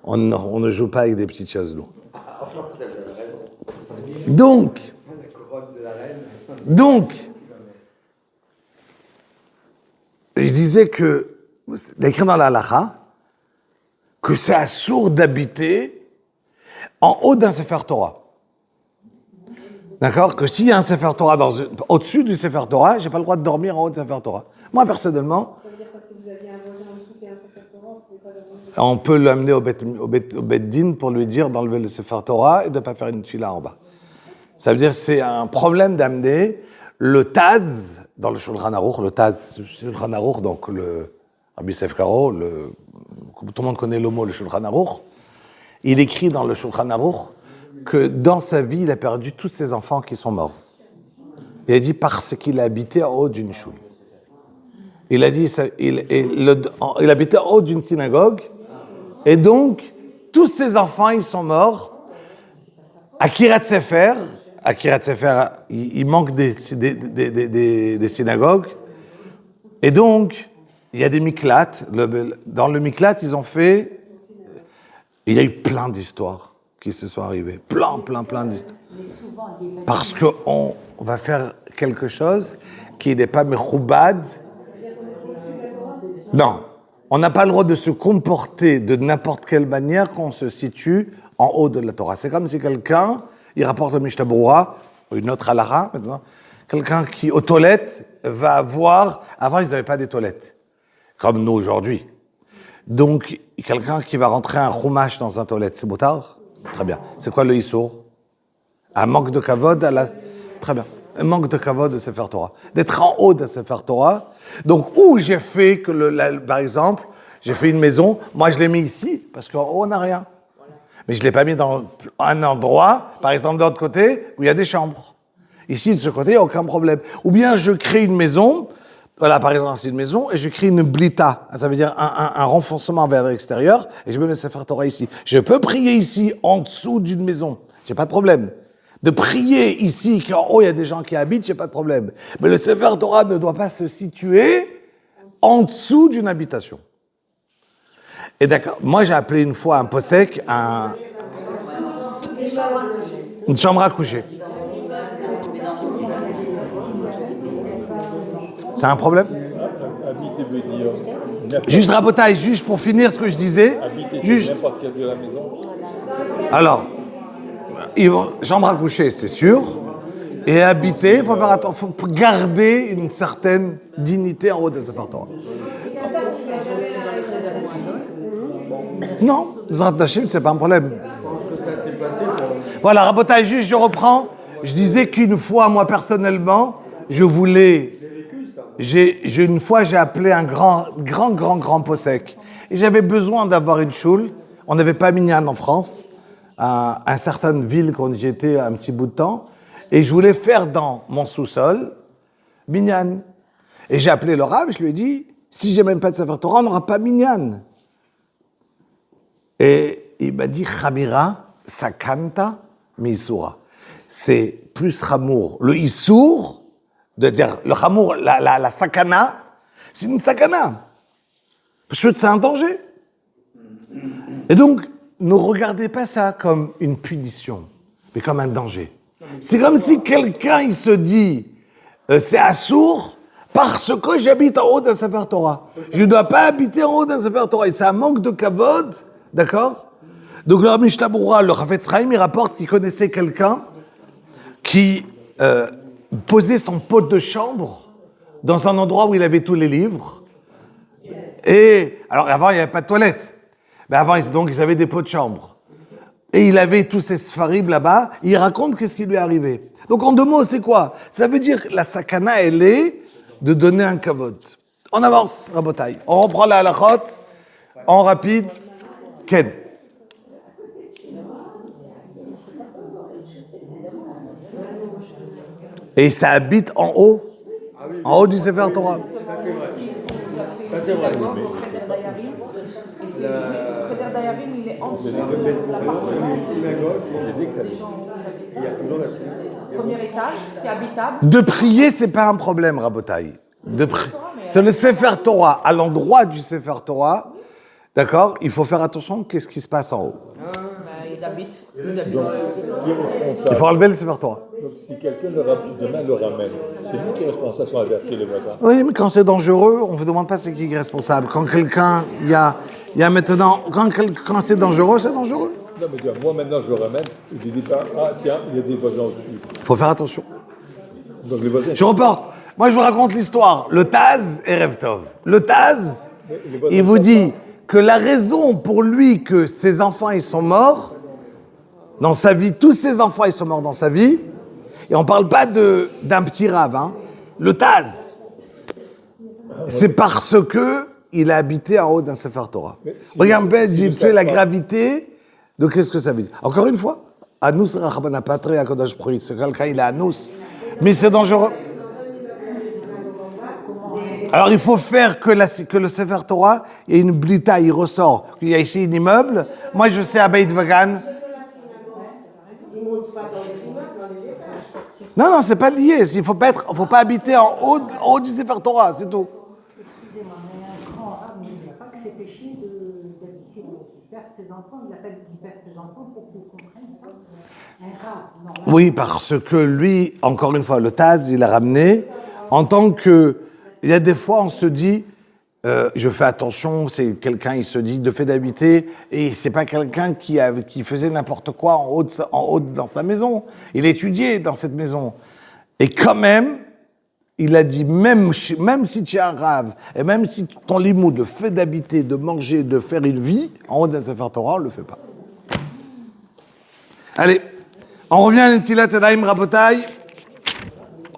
[SPEAKER 1] On ne joue pas avec des petites choses lourdes. Donc, je disais que, c'est écrit dans la halakha, que c'est assourd d'habiter en haut d'un Sefer Torah. D'accord? Que s'il y a un Sefer Torah au-dessus du Sefer Torah, j'ai pas le droit de dormir en haut du Sefer Torah. Moi, personnellement,
[SPEAKER 4] ça veut dire que si vous aviez un voisin en dessous qui a un Sefer Torah, vous pouvez pas dormir.
[SPEAKER 1] on peut l'amener au Bet Din pour lui dire d'enlever le Sefer Torah et de ne pas faire une tefila en bas. Ça veut dire que c'est un problème d'amener le Taz dans le Shulchan Aruch, donc le Rabbi Yosef Karo, tout le monde connaît le mot le Shulchan Aruch. Il écrit dans le Shulchan Aruch que dans sa vie, il a perdu tous ses enfants qui sont morts. Il a dit parce qu'il a habité en haut d'une choule. Il a dit, il habitait en haut d'une synagogue, et donc tous ses enfants, ils sont morts. À Kiryat Sefer, il manque des synagogues, et donc il y a des miklats. Dans le miklat, il y a eu plein d'histoires qui se sont arrivées. Plein d'histoires. Parce qu'on va faire quelque chose qui n'est pas mechoubad. Non. On n'a pas le droit de se comporter de n'importe quelle manière quand on se situe en haut de la Torah. C'est comme si quelqu'un, il rapporte le Mishnah Berurah, une autre halakha maintenant, quelqu'un qui, aux toilettes, va avoir... Avant, ils n'avaient pas des toilettes, comme nous aujourd'hui. Donc, quelqu'un qui va rentrer un chumash dans un toilette, c'est motard? Très bien. C'est quoi le issour? Un manque de kavod Très bien. Un manque de kavod de Sefer Torah. D'être en haut de Sefer Torah. Donc, où j'ai fait par exemple, j'ai fait une maison, moi je l'ai mis ici, parce qu'en haut on n'a rien. Mais je ne l'ai pas mis dans un endroit, par exemple de l'autre côté, où il y a des chambres. Ici, de ce côté, il n'y a aucun problème. Ou bien je crée une maison, voilà, par exemple, c'est une maison, et je crée une blita, ça veut dire un renfoncement vers l'extérieur, et je mets le Sefer Torah ici. Je peux prier ici, en dessous d'une maison, j'ai pas de problème. De prier ici, qu'en haut il y a des gens qui habitent, j'ai pas de problème. Mais le Sefer Torah ne doit pas se situer en dessous d'une habitation. Et d'accord, moi j'ai appelé une fois un posek, Une chambre à coucher. C'est un problème?
[SPEAKER 3] Habiter veut dire
[SPEAKER 1] Juste rabotage, juste pour finir ce que je disais.
[SPEAKER 3] habiter
[SPEAKER 1] Juste.
[SPEAKER 3] sur n'importe quelle de la maison.
[SPEAKER 1] Alors, chambre à coucher, c'est sûr. Et habiter, il faut faire attention, faut garder une certaine dignité en haut de Sefer Torah. Non, Zrat Hashim, c'est pas un problème. Voilà, rabotage, juste je reprends. Je disais qu'une fois, moi personnellement, je voulais. Une fois, j'ai appelé un grand possèque. Et j'avais besoin d'avoir une choule. On n'avait pas minyan en France, à une certaine ville quand j'étais un petit bout de temps. Et je voulais faire dans mon sous-sol minyan. Et j'ai appelé le Rav, je lui ai dit, si j'ai même pas de Sefer Torah, on n'aura pas minyan. Et il m'a dit, Chamira, sakanta, misura. C'est plus chamour. Le issour, de dire le chamour, la sakana, c'est une sakana. Parce que c'est un danger. Et donc, ne regardez pas ça comme une punition, mais comme un danger. C'est comme si quelqu'un, il se dit, c'est assourd parce que j'habite en haut d'un Sefer Torah. Je ne dois pas habiter en haut d'un Sefer Torah. Et c'est un manque de kavod, d'accord? Donc le Mishnah Berurah, le Chafetz Chaim, il rapporte qu'il connaissait quelqu'un qui posait son pot de chambre dans un endroit où il avait tous les livres. Et alors avant, il n'y avait pas de toilette. Mais avant, donc, ils avaient des pots de chambre. Et il avait tous ces sfarib là-bas. Il raconte qu'est-ce qui lui est arrivé. Donc en deux mots, c'est quoi? Ça veut dire que la sakana, elle est de donner un kavod. On avance, Rabotai. On reprend la halachot en rapide. Ken. Et ça habite en haut du Sefer Torah.
[SPEAKER 2] Ça, c'est vrai.
[SPEAKER 4] C'est-à-dire Dayarim, il est en dessous de
[SPEAKER 2] La
[SPEAKER 4] l'appartement.
[SPEAKER 2] synagogue,
[SPEAKER 4] Les gens
[SPEAKER 2] il y a toujours la suite.
[SPEAKER 4] premier étage, c'est habitable.
[SPEAKER 1] De prier, c'est pas un problème, Rabotai. C'est le Sefer Torah. À l'endroit du Sefer Torah, d'accord, il faut faire attention qu'est-ce qui se passe en haut.
[SPEAKER 4] Ils habitent.
[SPEAKER 3] Donc, qui est responsable?
[SPEAKER 1] Il faut enlever le Sefer Torah.
[SPEAKER 3] Donc, si quelqu'un demain le ramène, c'est lui qui est responsable sur avertir les voisins.
[SPEAKER 1] Oui, mais quand c'est dangereux, on ne vous demande pas c'est qui est responsable. Quand quelqu'un, il y a maintenant, quand c'est dangereux, c'est dangereux.
[SPEAKER 3] Non, mais dire, moi maintenant je le ramène, je dis pas, ah tiens, il y a des voisins au-dessus.
[SPEAKER 1] Il faut faire attention.
[SPEAKER 3] Donc les voisins.
[SPEAKER 1] Je reporte. Moi, je vous raconte l'histoire. Le Taz et Rev Tov. Le Taz, il vous dit que la raison pour lui que ses enfants ils sont morts dans sa vie, tous ses enfants ils sont morts dans sa vie, et on ne parle pas d'un petit rave, hein. Le Taz, c'est parce que il a habité en haut d'un Sefer Torah. Regarde, j'ai fait la gravité de qu'est-ce que ça veut dire. Encore une fois, Anus Rachmana Patre Akodash Prohit, c'est quelqu'un, il est Anus, mais c'est dangereux. Alors il faut faire que le Sefer Torah, il y a une blita, il ressort. Il y a ici un immeuble. Moi je sais à Beit Vagan. Non, c'est pas lié. Il faut pas habiter en haut du Sefer Torah, c'est tout.
[SPEAKER 5] Excusez-moi, mais un grand arabe ne sait pas que c'est péché d'habiter, qu'il perde ses enfants, il appelle qu'il perd ses enfants pour qu'ils comprennent ça. Un arabe, normal.
[SPEAKER 1] Oui, parce que lui, encore une fois, le Taz, il a ramené en tant que... Il y a des fois, on se dit, je fais attention, c'est quelqu'un, il se dit, de fait d'habiter, et c'est pas quelqu'un qui faisait n'importe quoi en haut dans sa maison. Il étudiait dans cette maison. Et quand même, il a dit, même si tu es un rave, et même si ton limoud, le fait d'habiter, de manger, de faire une vie, en haut d'un Sefer Torah, on ne le fait pas. Allez, on revient à Netilat Yadayim Rabotai.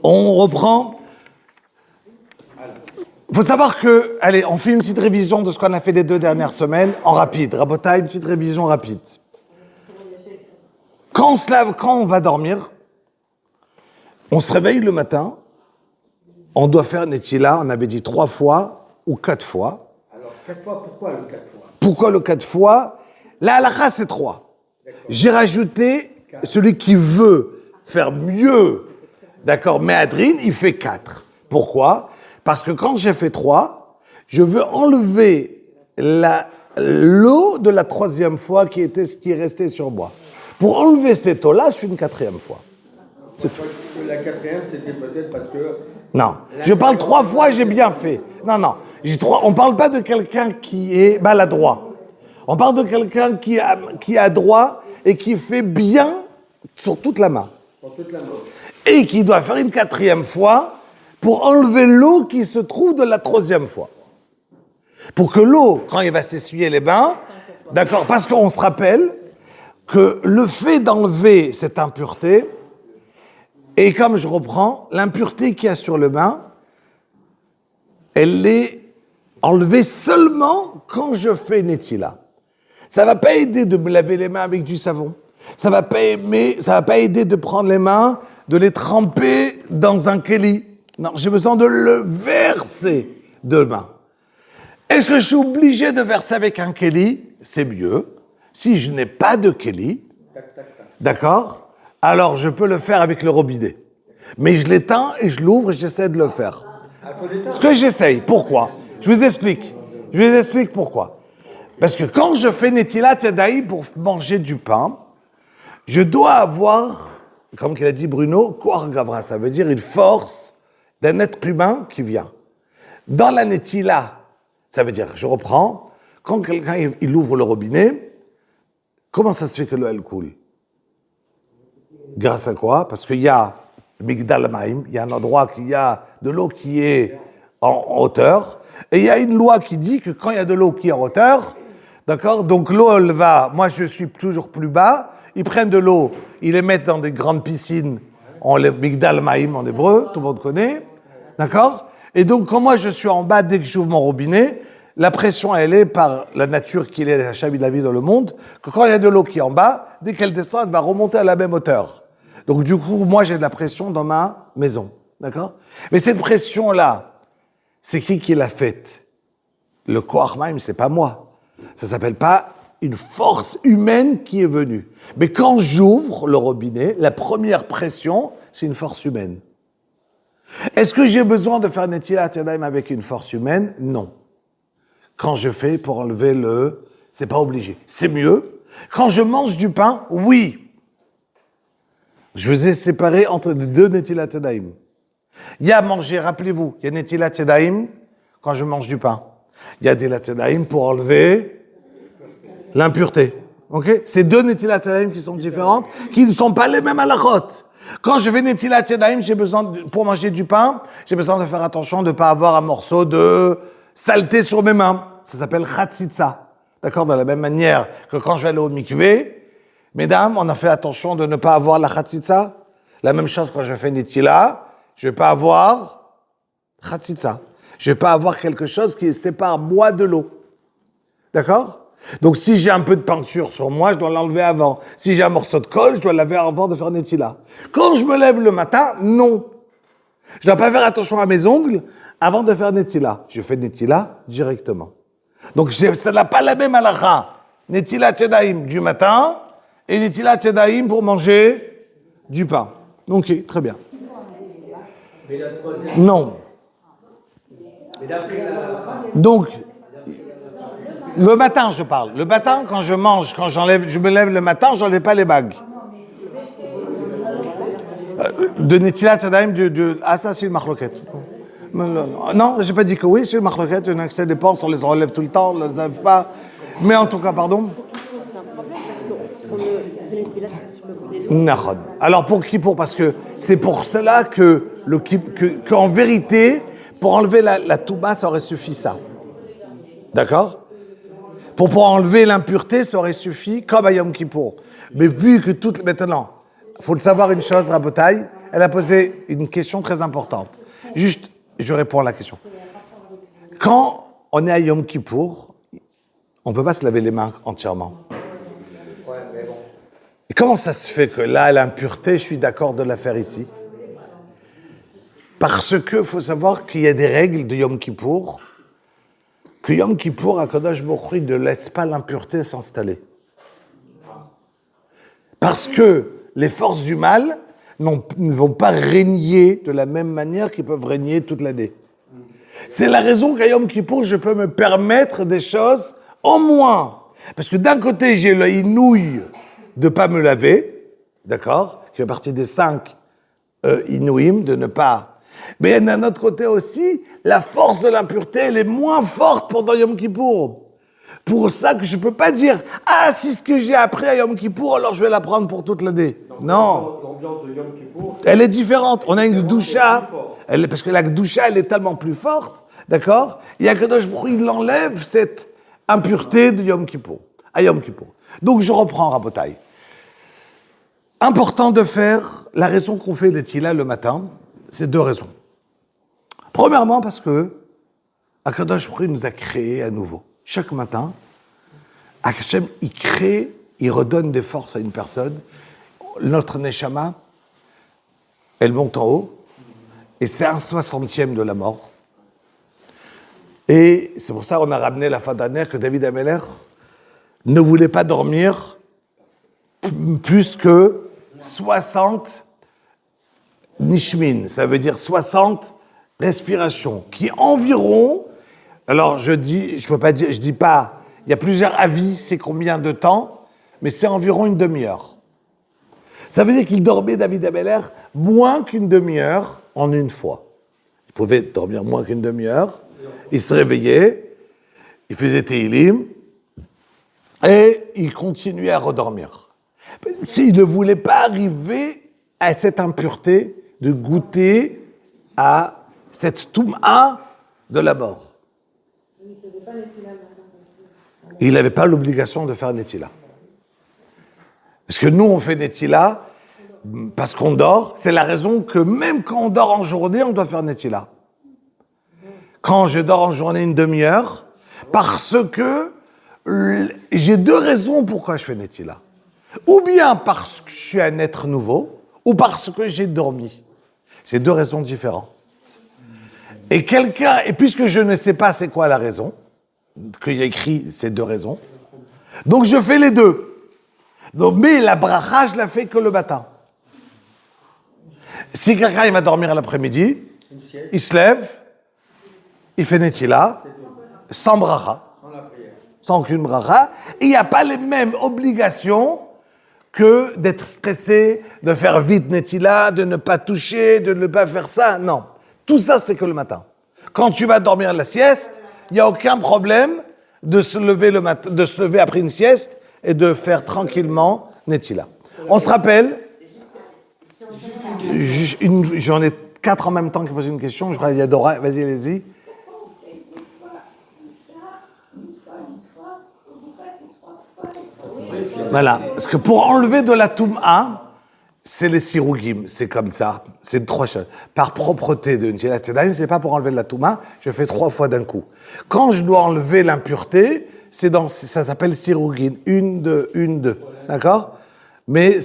[SPEAKER 1] On reprend. Il faut savoir que, allez, on fait une petite révision de ce qu'on a fait les 2 dernières semaines, en rapide. Rabotai, une petite révision rapide. Quand on se lave, quand on va dormir, on se réveille le matin, on doit faire Netila, on avait dit 3 fois ou 4 fois.
[SPEAKER 2] Alors, 4 fois, pourquoi le 4 fois?
[SPEAKER 1] Pourquoi le 4 fois? La halakha, c'est 3. J'ai rajouté celui qui veut faire mieux, d'accord, Méadrine, il fait 4. Pourquoi? Parce que quand j'ai fait 3, je veux enlever l'eau de la 3e fois qui est restée sur moi. Pour enlever cette eau-là, je fais une 4e fois.
[SPEAKER 2] Je crois que la 4e, c'était peut-être parce que...
[SPEAKER 1] Non, je parle 3 fois, j'ai bien fait. Non, on ne parle pas de quelqu'un qui est maladroit. On parle de quelqu'un qui a droit et qui fait bien sur toute la main.
[SPEAKER 2] Pour toute la main.
[SPEAKER 1] Et qui doit faire une 4e fois pour enlever l'eau qui se trouve de la 3e fois. Pour que l'eau, quand il va s'essuyer les mains, d'accord, parce qu'on se rappelle que le fait d'enlever cette impureté, et comme je reprends, l'impureté qu'il y a sur le bain, elle est enlevée seulement quand je fais Netila. Ça ne va pas aider de me laver les mains avec du savon. Ça va pas aider de prendre les mains, de les tremper dans un keli. Non, j'ai besoin de le verser demain. Est-ce que je suis obligé de verser avec un keli? C'est mieux. Si je n'ai pas de keli, d'accord, alors je peux le faire avec le robinet. Mais je l'éteins et je l'ouvre et j'essaie de le faire. Ce que j'essaye, pourquoi? Je vous explique pourquoi. Parce que quand je fais Netilat Yadayim pour manger du pain, je dois avoir, comme il a dit Bruno, Koar Gavra, ça veut dire une force d'un être humain qui vient. Dans la Netila, ça veut dire, je reprends, quand quelqu'un il ouvre le robinet, comment ça se fait que l'eau elle coule? Grâce à quoi? Parce qu'il y a Migdal Maïm, il y a un endroit qui y a de l'eau qui est en hauteur, et il y a une loi qui dit que quand il y a de l'eau qui est en hauteur, d'accord, donc l'eau elle va, moi je suis toujours plus bas, ils prennent de l'eau, ils les mettent dans des grandes piscines, Migdal Maïm en hébreu, tout le monde connaît, d'accord? Et donc quand moi je suis en bas, dès que j'ouvre mon robinet, la pression elle est par la nature qui est la chabie de la vie dans le monde, que quand il y a de l'eau qui est en bas, dès qu'elle descend, elle va remonter à la même hauteur. Donc du coup, moi j'ai de la pression dans ma maison, d'accord? Mais cette pression-là, c'est qui l'a faite? Le Koach Maim, c'est pas moi. Ça s'appelle pas une force humaine qui est venue. Mais quand j'ouvre le robinet, la première pression, c'est une force humaine. Est-ce que j'ai besoin de faire Netilat Yadayim avec une force humaine? Non. Quand je fais pour enlever c'est pas obligé. C'est mieux. Quand je mange du pain, oui. Je vous ai séparé entre les deux Netilat Yadayim. Il y a manger, rappelez-vous, il y a Netilat Yadayim quand je mange du pain. Il y a Netilat Yadayim pour enlever l'impureté. Ok? C'est deux Netilat Yadayim qui sont différentes, qui ne sont pas les mêmes halachot. Quand je fais Netilat Yadayim, pour manger du pain, j'ai besoin de faire attention de ne pas avoir un morceau de saleté sur mes mains. Ça s'appelle chatzitza. D'accord? De la même manière que quand je vais aller au mikvé, mesdames, on a fait attention de ne pas avoir la chatzitza. La même chose quand je fais Netila, je ne vais pas avoir chatzitza. Je ne vais pas avoir quelque chose qui sépare moi de l'eau. D'accord? Donc si j'ai un peu de peinture sur moi, je dois l'enlever avant. Si j'ai un morceau de colle, je dois laver avant de faire Netila. Quand je me lève le matin, non. Je ne dois pas faire attention à mes ongles avant de faire Netila. Je fais Netila directement. Donc ça n'a pas la même halakha. Netilat Yadayim du matin et Netilat Yadayim pour manger du pain. Ok, très bien.
[SPEAKER 2] Mais la troisième...
[SPEAKER 1] Non.
[SPEAKER 2] Mais d'après la...
[SPEAKER 1] Donc, le matin, je parle. Le matin, quand je mange, je me lève le matin, je n'enlève pas les bagues. De Netilat Yadayim, ça c'est une marloquette. Non, j'ai pas dit que oui, c'est une marloquette, ça dépend, on les enlève tout le temps, on ne les enlève pas. Mais en tout cas, pardon.
[SPEAKER 4] C'est un problème parce qu'on ne ventilate sur le bout des doigts.
[SPEAKER 1] Alors pour Kippour, parce que c'est pour cela qu'en vérité, pour enlever la touba, ça aurait suffi ça. D'accord? Pour enlever l'impureté, ça aurait suffi comme à Yom Kippour. Mais vu que maintenant, il faut le savoir une chose, Rabotai, elle a posé une question très importante. Juste, je réponds à la question. Quand on est à Yom Kippour, on ne peut pas se laver les mains entièrement.
[SPEAKER 2] Ouais, mais bon.
[SPEAKER 1] Et comment ça se fait que là, l'impureté, je suis d'accord de la faire ici? Parce qu'il faut savoir qu'il y a des règles de Yom Kippour, que Yom Kippour, HaKadosh Baruch Hu, ne laisse pas l'impureté s'installer. Parce que les forces du mal ne vont pas régner de la même manière qu'ils peuvent régner toute l'année. C'est la raison qu'à Yom Kippour, je peux me permettre des choses en moins. Parce que d'un côté, j'ai le inouï de ne pas me laver, d'accord, qui fait partie des 5 Inouïm, de ne pas... Mais d'un autre côté aussi, la force de l'impureté, elle est moins forte pendant Yom Kippour. Pour ça que je ne peux pas dire « Ah, si ce que j'ai appris à Yom Kippour, alors je vais l'apprendre pour toute l'année. » Non.
[SPEAKER 2] L'ambiance de Yom Kippour,
[SPEAKER 1] Elle est différente. On a une Gdoucha, parce que la Gdoucha, elle est tellement plus forte, d'accord? Il y a que Kadosh Baruch Hu, il enlève cette impureté de Yom Kippour, à Yom Kippour. Donc je reprends, Rabotai. Important de faire, la raison qu'on fait les Tila le matin, c'est 2 raisons. Premièrement, parce que Akadosh Baruch Hu nous a créés à nouveau. Chaque matin, Hachem, il crée, il redonne des forces à une personne. Notre Neshama, elle monte en haut, et c'est 1/60e de la mort. Et c'est pour ça qu'on a ramené la fin dernière que David Ameller ne voulait pas dormir plus que 60 nishmin, ça veut dire 60 respirations, qui environ, alors je dis pas, il y a plusieurs avis, c'est combien de temps, mais c'est environ une demi-heure. Ça veut dire qu'il dormait, David Ameller, moins qu'une demi-heure en une fois. Il pouvait dormir moins qu'une demi-heure, il se réveillait, il faisait Tehillim, et il continuait à redormir. Parce qu'il ne voulait pas arriver à cette impureté de goûter à cette toum'a de la mort. Il n'avait pas l'obligation de faire Netila. Parce que nous, on fait Netila parce qu'on dort. C'est la raison que même quand on dort en journée, on doit faire Netila. Quand je dors en journée une demi-heure, parce que j'ai 2 raisons pourquoi je fais Netila. Ou bien parce que je suis un être nouveau, ou parce que j'ai dormi. C'est 2 raisons différentes. Et puisque je ne sais pas c'est quoi la raison, qu'il y a écrit ces 2 raisons, donc je fais les 2. Donc, mais la bracha, je la fais que le matin. Si quelqu'un il va dormir à l'après-midi, il se lève, il fait Netila, sans bracha, sans aucune bracha, et il n'y a pas les mêmes obligations que d'être stressé, de faire vite Netila, de ne pas toucher, de ne pas faire ça. Non. Tout ça, c'est que le matin. Quand tu vas dormir la sieste, il n'y a aucun problème de se lever après une sieste et de faire tranquillement Netila. On se rappelle, j'en ai 4 en même temps qui posent une question, je crois qu'il y a Dora, vas-y, allez-y. Voilà, parce que pour enlever de la toum'a, c'est les sirugim, c'est comme ça, c'est 3 choses. Par propreté de Netilat Yadayim, c'est pas pour enlever de la toum'a, je fais 3 fois d'un coup. Quand je dois enlever l'impureté, ça s'appelle sirugin, 1, 2, 1, 2, d'accord? Mais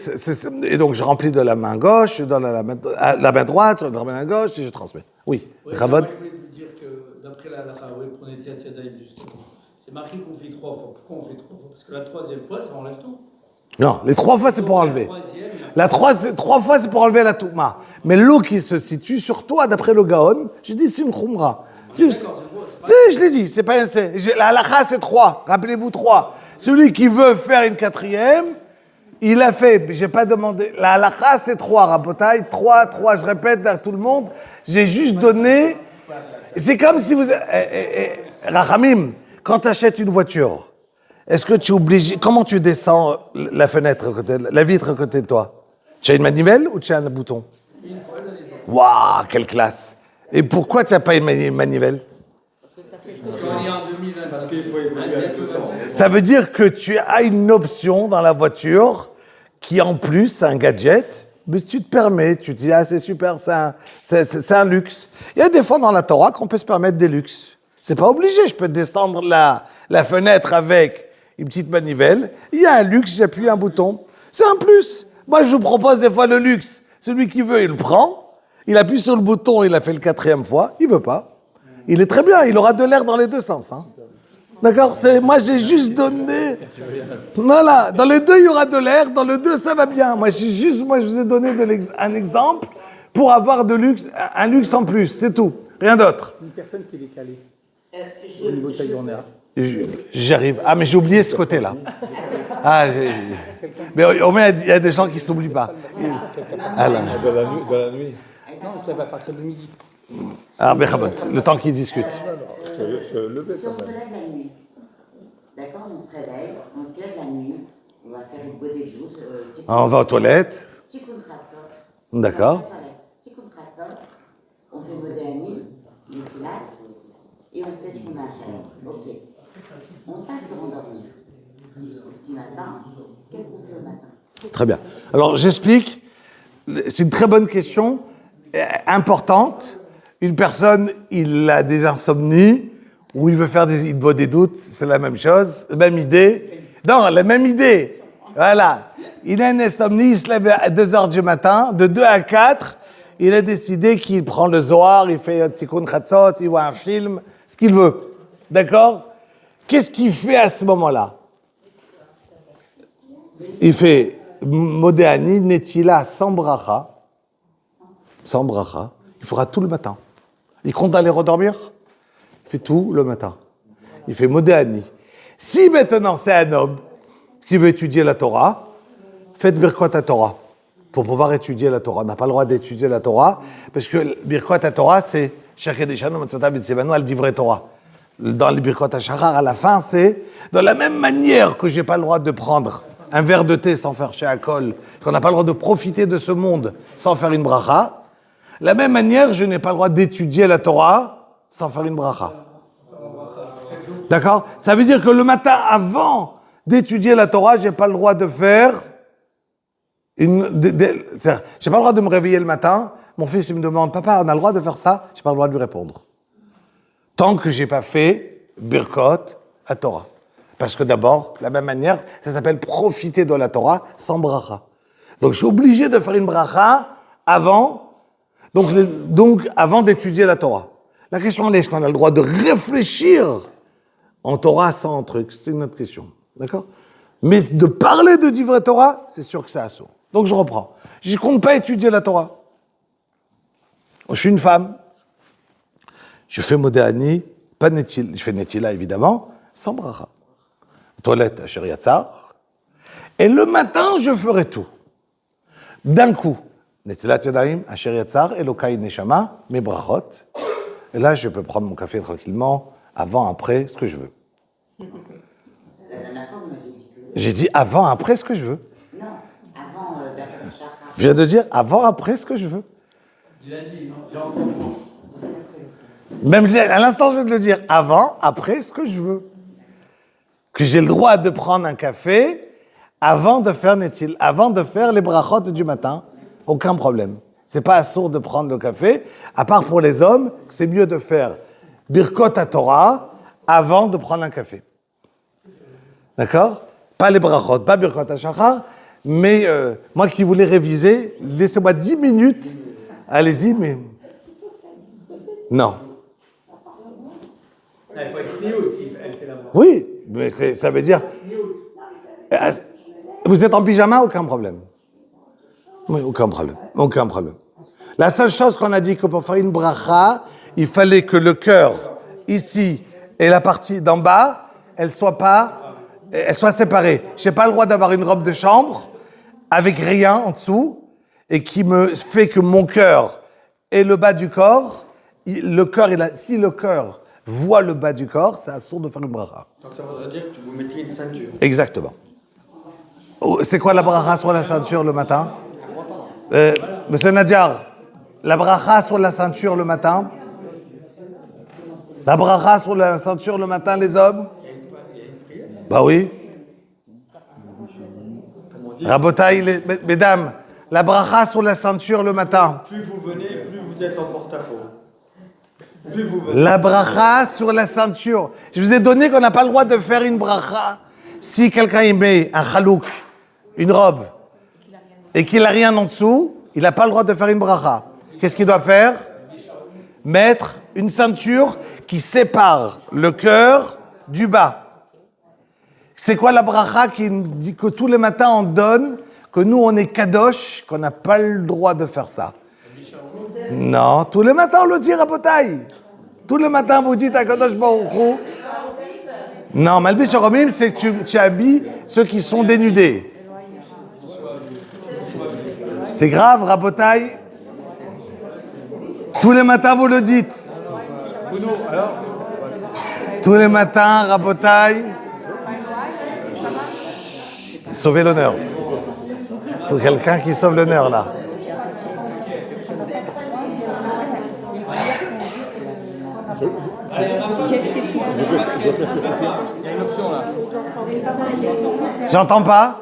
[SPEAKER 1] et donc je remplis de la main gauche, je donne à la main droite, je donne à la main gauche et je transmets. Oui, Ravod.
[SPEAKER 6] Je voulais vous dire que d'après la halakha, pour Netilat Yadayim, justement, c'est marqué qu'on fait 3 fois. Pourquoi on fait 3 fois? Parce que la 3e fois, ça enlève tout.
[SPEAKER 1] Non, les 3 fois, c'est pour enlever. La 3 fois, c'est pour enlever la touma. Mais l'eau qui se situe sur toi, d'après le Gaon, je dis c'est une khumra. Je l'ai dit, c'est pas un c'est. La halakha, c'est 3. Rappelez-vous 3. Celui qui veut faire une 4e, il l'a fait. Mais j'ai pas demandé. La halakha, c'est 3. Rabotai, 3, je répète à tout le monde. J'ai juste donné. C'est comme si vous. Rachamim, quand tu achètes une voiture, est-ce que tu es obligé... Comment tu descends la fenêtre à côté, la vitre à côté de toi? Tu as une manivelle ou tu as un bouton? Waouh, quelle classe! Et pourquoi tu n'as pas une manivelle?
[SPEAKER 6] Parce qu'on est en 2020.
[SPEAKER 1] Ça veut dire que tu as une option dans la voiture qui, en plus, un gadget, mais tu te permets, tu te dis, ah, c'est super, c'est un luxe. Il y a des fois dans la Torah qu'on peut se permettre des luxes. C'est pas obligé, je peux descendre la fenêtre avec une petite manivelle, il y a un luxe, j'appuie un bouton. C'est un plus. Moi, je vous propose des fois le luxe. Celui qui veut, il le prend, il appuie sur le bouton, il a fait le 4e fois, il veut pas. Il est très bien, il aura de l'air dans les 2 sens. Hein. D'accord? Moi, j'ai juste donné... Voilà, dans les 2, il y aura de l'air, dans le 2, ça va bien. Moi, je vous ai donné un exemple pour avoir un luxe en plus, c'est tout. Rien d'autre.
[SPEAKER 7] Une personne qui est décalée au niveau de sa journée.
[SPEAKER 1] J'arrive. Ah, mais j'ai oublié ce côté-là. Ah, mais au moins, il y a des gens qui ne s'oublient pas. Alors.
[SPEAKER 3] De la nuit.
[SPEAKER 6] Non, je lève à partir de midi.
[SPEAKER 1] Ah, Bechabot, le temps qu'ils discutent.
[SPEAKER 3] Se lever
[SPEAKER 7] Si
[SPEAKER 3] quand
[SPEAKER 7] on se
[SPEAKER 3] même.
[SPEAKER 7] lève la nuit, d'accord, on se réveille, on se lève la nuit, on va faire une body douce.
[SPEAKER 1] On va aux toilettes.
[SPEAKER 7] Tikkun Chatzot.
[SPEAKER 1] D'accord.
[SPEAKER 7] Tikkun Chatzot, on fait Modéani, Netilat, et on fait ce qu'on a à faire. Ok. On va se rendormir. Au petit matin, qu'est-ce qu'on fait le matin?
[SPEAKER 1] Très bien. Alors, j'explique. C'est une très bonne question, importante. Une personne, il a des insomnies, ou il veut faire il boit des doutes, c'est la même chose, même idée. Non, la même idée. Voilà. Il a une insomnie, il se lève à 2h du matin, de 2 à 4, il a décidé qu'il prend le Zohar, il fait Tikkun Chatzot, il voit un film, ce qu'il veut. D'accord? Qu'est-ce qu'il fait à ce moment-là? Il fait Modéani, Netila, sans bracha. Sans bracha. Il fera tout le matin. Il compte aller redormir. Il fait tout le matin. Il fait Modéani. Si maintenant c'est un homme qui veut étudier la Torah, faites Birkot Torah. Pour pouvoir étudier la Torah. On n'a pas le droit d'étudier la Torah, parce que Birkot Torah, c'est Shakadeshanu Matzotav B'Tzivanu al Divrei Torah. Dans les Birkot HaShachar, à la fin, c'est de la même manière que j'ai pas le droit de prendre un verre de thé sans faire She'akol, qu'on n'a pas le droit de profiter de ce monde sans faire une bracha. De la même manière, je n'ai pas le droit d'étudier la Torah sans faire une bracha. D'accord? Ça veut dire que le matin, avant d'étudier la Torah, j'ai pas le droit de faire c'est-à-dire, j'ai pas le droit de me réveiller le matin. Mon fils, il me demande, papa, on a le droit de faire ça? J'ai pas le droit de lui répondre. Tant que j'ai pas fait Birkot à Torah. Parce que d'abord, de la même manière, ça s'appelle profiter de la Torah sans bracha. Donc, je suis obligé de faire une bracha avant, donc avant d'étudier la Torah. La question est, est-ce qu'on a le droit de réfléchir en Torah sans un truc? C'est une autre question. D'accord? Mais de parler de Divrei Torah, c'est sûr que c'est assaut. Donc, je reprends. Je ne compte pas étudier la Torah. Je suis une femme. Je fais Modéani, pas Netila. Je fais Netila, évidemment, sans bracha. Toilette à Sheriatzar. Et le matin, je ferai tout. D'un coup, Netilat Yadayim, à Sheriatzar, Elokai Neshama, mes brachot. Et là, je peux prendre mon café tranquillement, avant, après, ce que je veux.
[SPEAKER 7] La dernière fois, vous m'avez dit que...
[SPEAKER 1] J'ai dit avant, après, ce que je veux.
[SPEAKER 7] Non, avant Birkot HaShachar.
[SPEAKER 1] Je viens de dire avant, après, ce que je veux.
[SPEAKER 6] Il a dit, non, j'ai entendu.
[SPEAKER 1] Même à l'instant, je viens de le dire avant, après, ce que je veux. Que j'ai le droit de prendre un café avant de faire Netil, avant de faire les brachot du matin, aucun problème. C'est pas assourd de prendre le café, à part pour les hommes, c'est mieux de faire Birkot Torah avant de prendre un café. D'accord? Pas les brachot, pas Birkot HaShachar, mais moi qui voulais réviser, laissez-moi 10 minutes, allez-y, mais... Non.
[SPEAKER 6] Elle faut être sniout si elle fait la voix.
[SPEAKER 1] Oui, mais ça veut dire... Vous êtes en pyjama, aucun problème. Oui, aucun problème, aucun problème. La seule chose qu'on a dit que pour faire une bracha, il fallait que le cœur, ici, et la partie d'en bas, elles soient séparées. Je n'ai pas le droit d'avoir une robe de chambre avec rien en dessous et qui me fait que mon cœur et le bas du corps, si le cœur voit le bas du corps, c'est assourd de faire une bracha.
[SPEAKER 2] Donc ça voudrait dire que vous mettiez une ceinture.
[SPEAKER 1] Exactement. C'est quoi la bracha sur la ceinture le matin? Monsieur Nadjar, la bracha sur la ceinture le matin? La bracha sur la ceinture le matin, les hommes? Bah oui. Rabotaï, mesdames, la bracha sur la ceinture le matin.
[SPEAKER 2] Plus vous venez, plus vous êtes en porte-à-faux. Plus vous venez.
[SPEAKER 1] La bracha sur la ceinture. Je vous ai donné qu'on n'a pas le droit de faire une bracha si quelqu'un y met un chalouk, une robe, et qu'il n'a rien en dessous, il n'a pas le droit de faire une bracha. Qu'est-ce qu'il doit faire? Mettre une ceinture qui sépare le cœur du bas. C'est quoi la bracha qui dit que tous les matins on donne, que nous on est kadosh, qu'on n'a pas le droit de faire ça? Non, tous les matins on le dit, Rabotaï. Tous les matins vous dites à Kadosh Baruch Hu. Non, Malbish Aromim, c'est que tu habilles ceux qui sont dénudés. C'est grave, Rabotaï. Tous les matins, vous le dites. Tous les matins, Rabotaï. Sauvez l'honneur. Il faut quelqu'un qui sauve l'honneur, là. J'entends pas.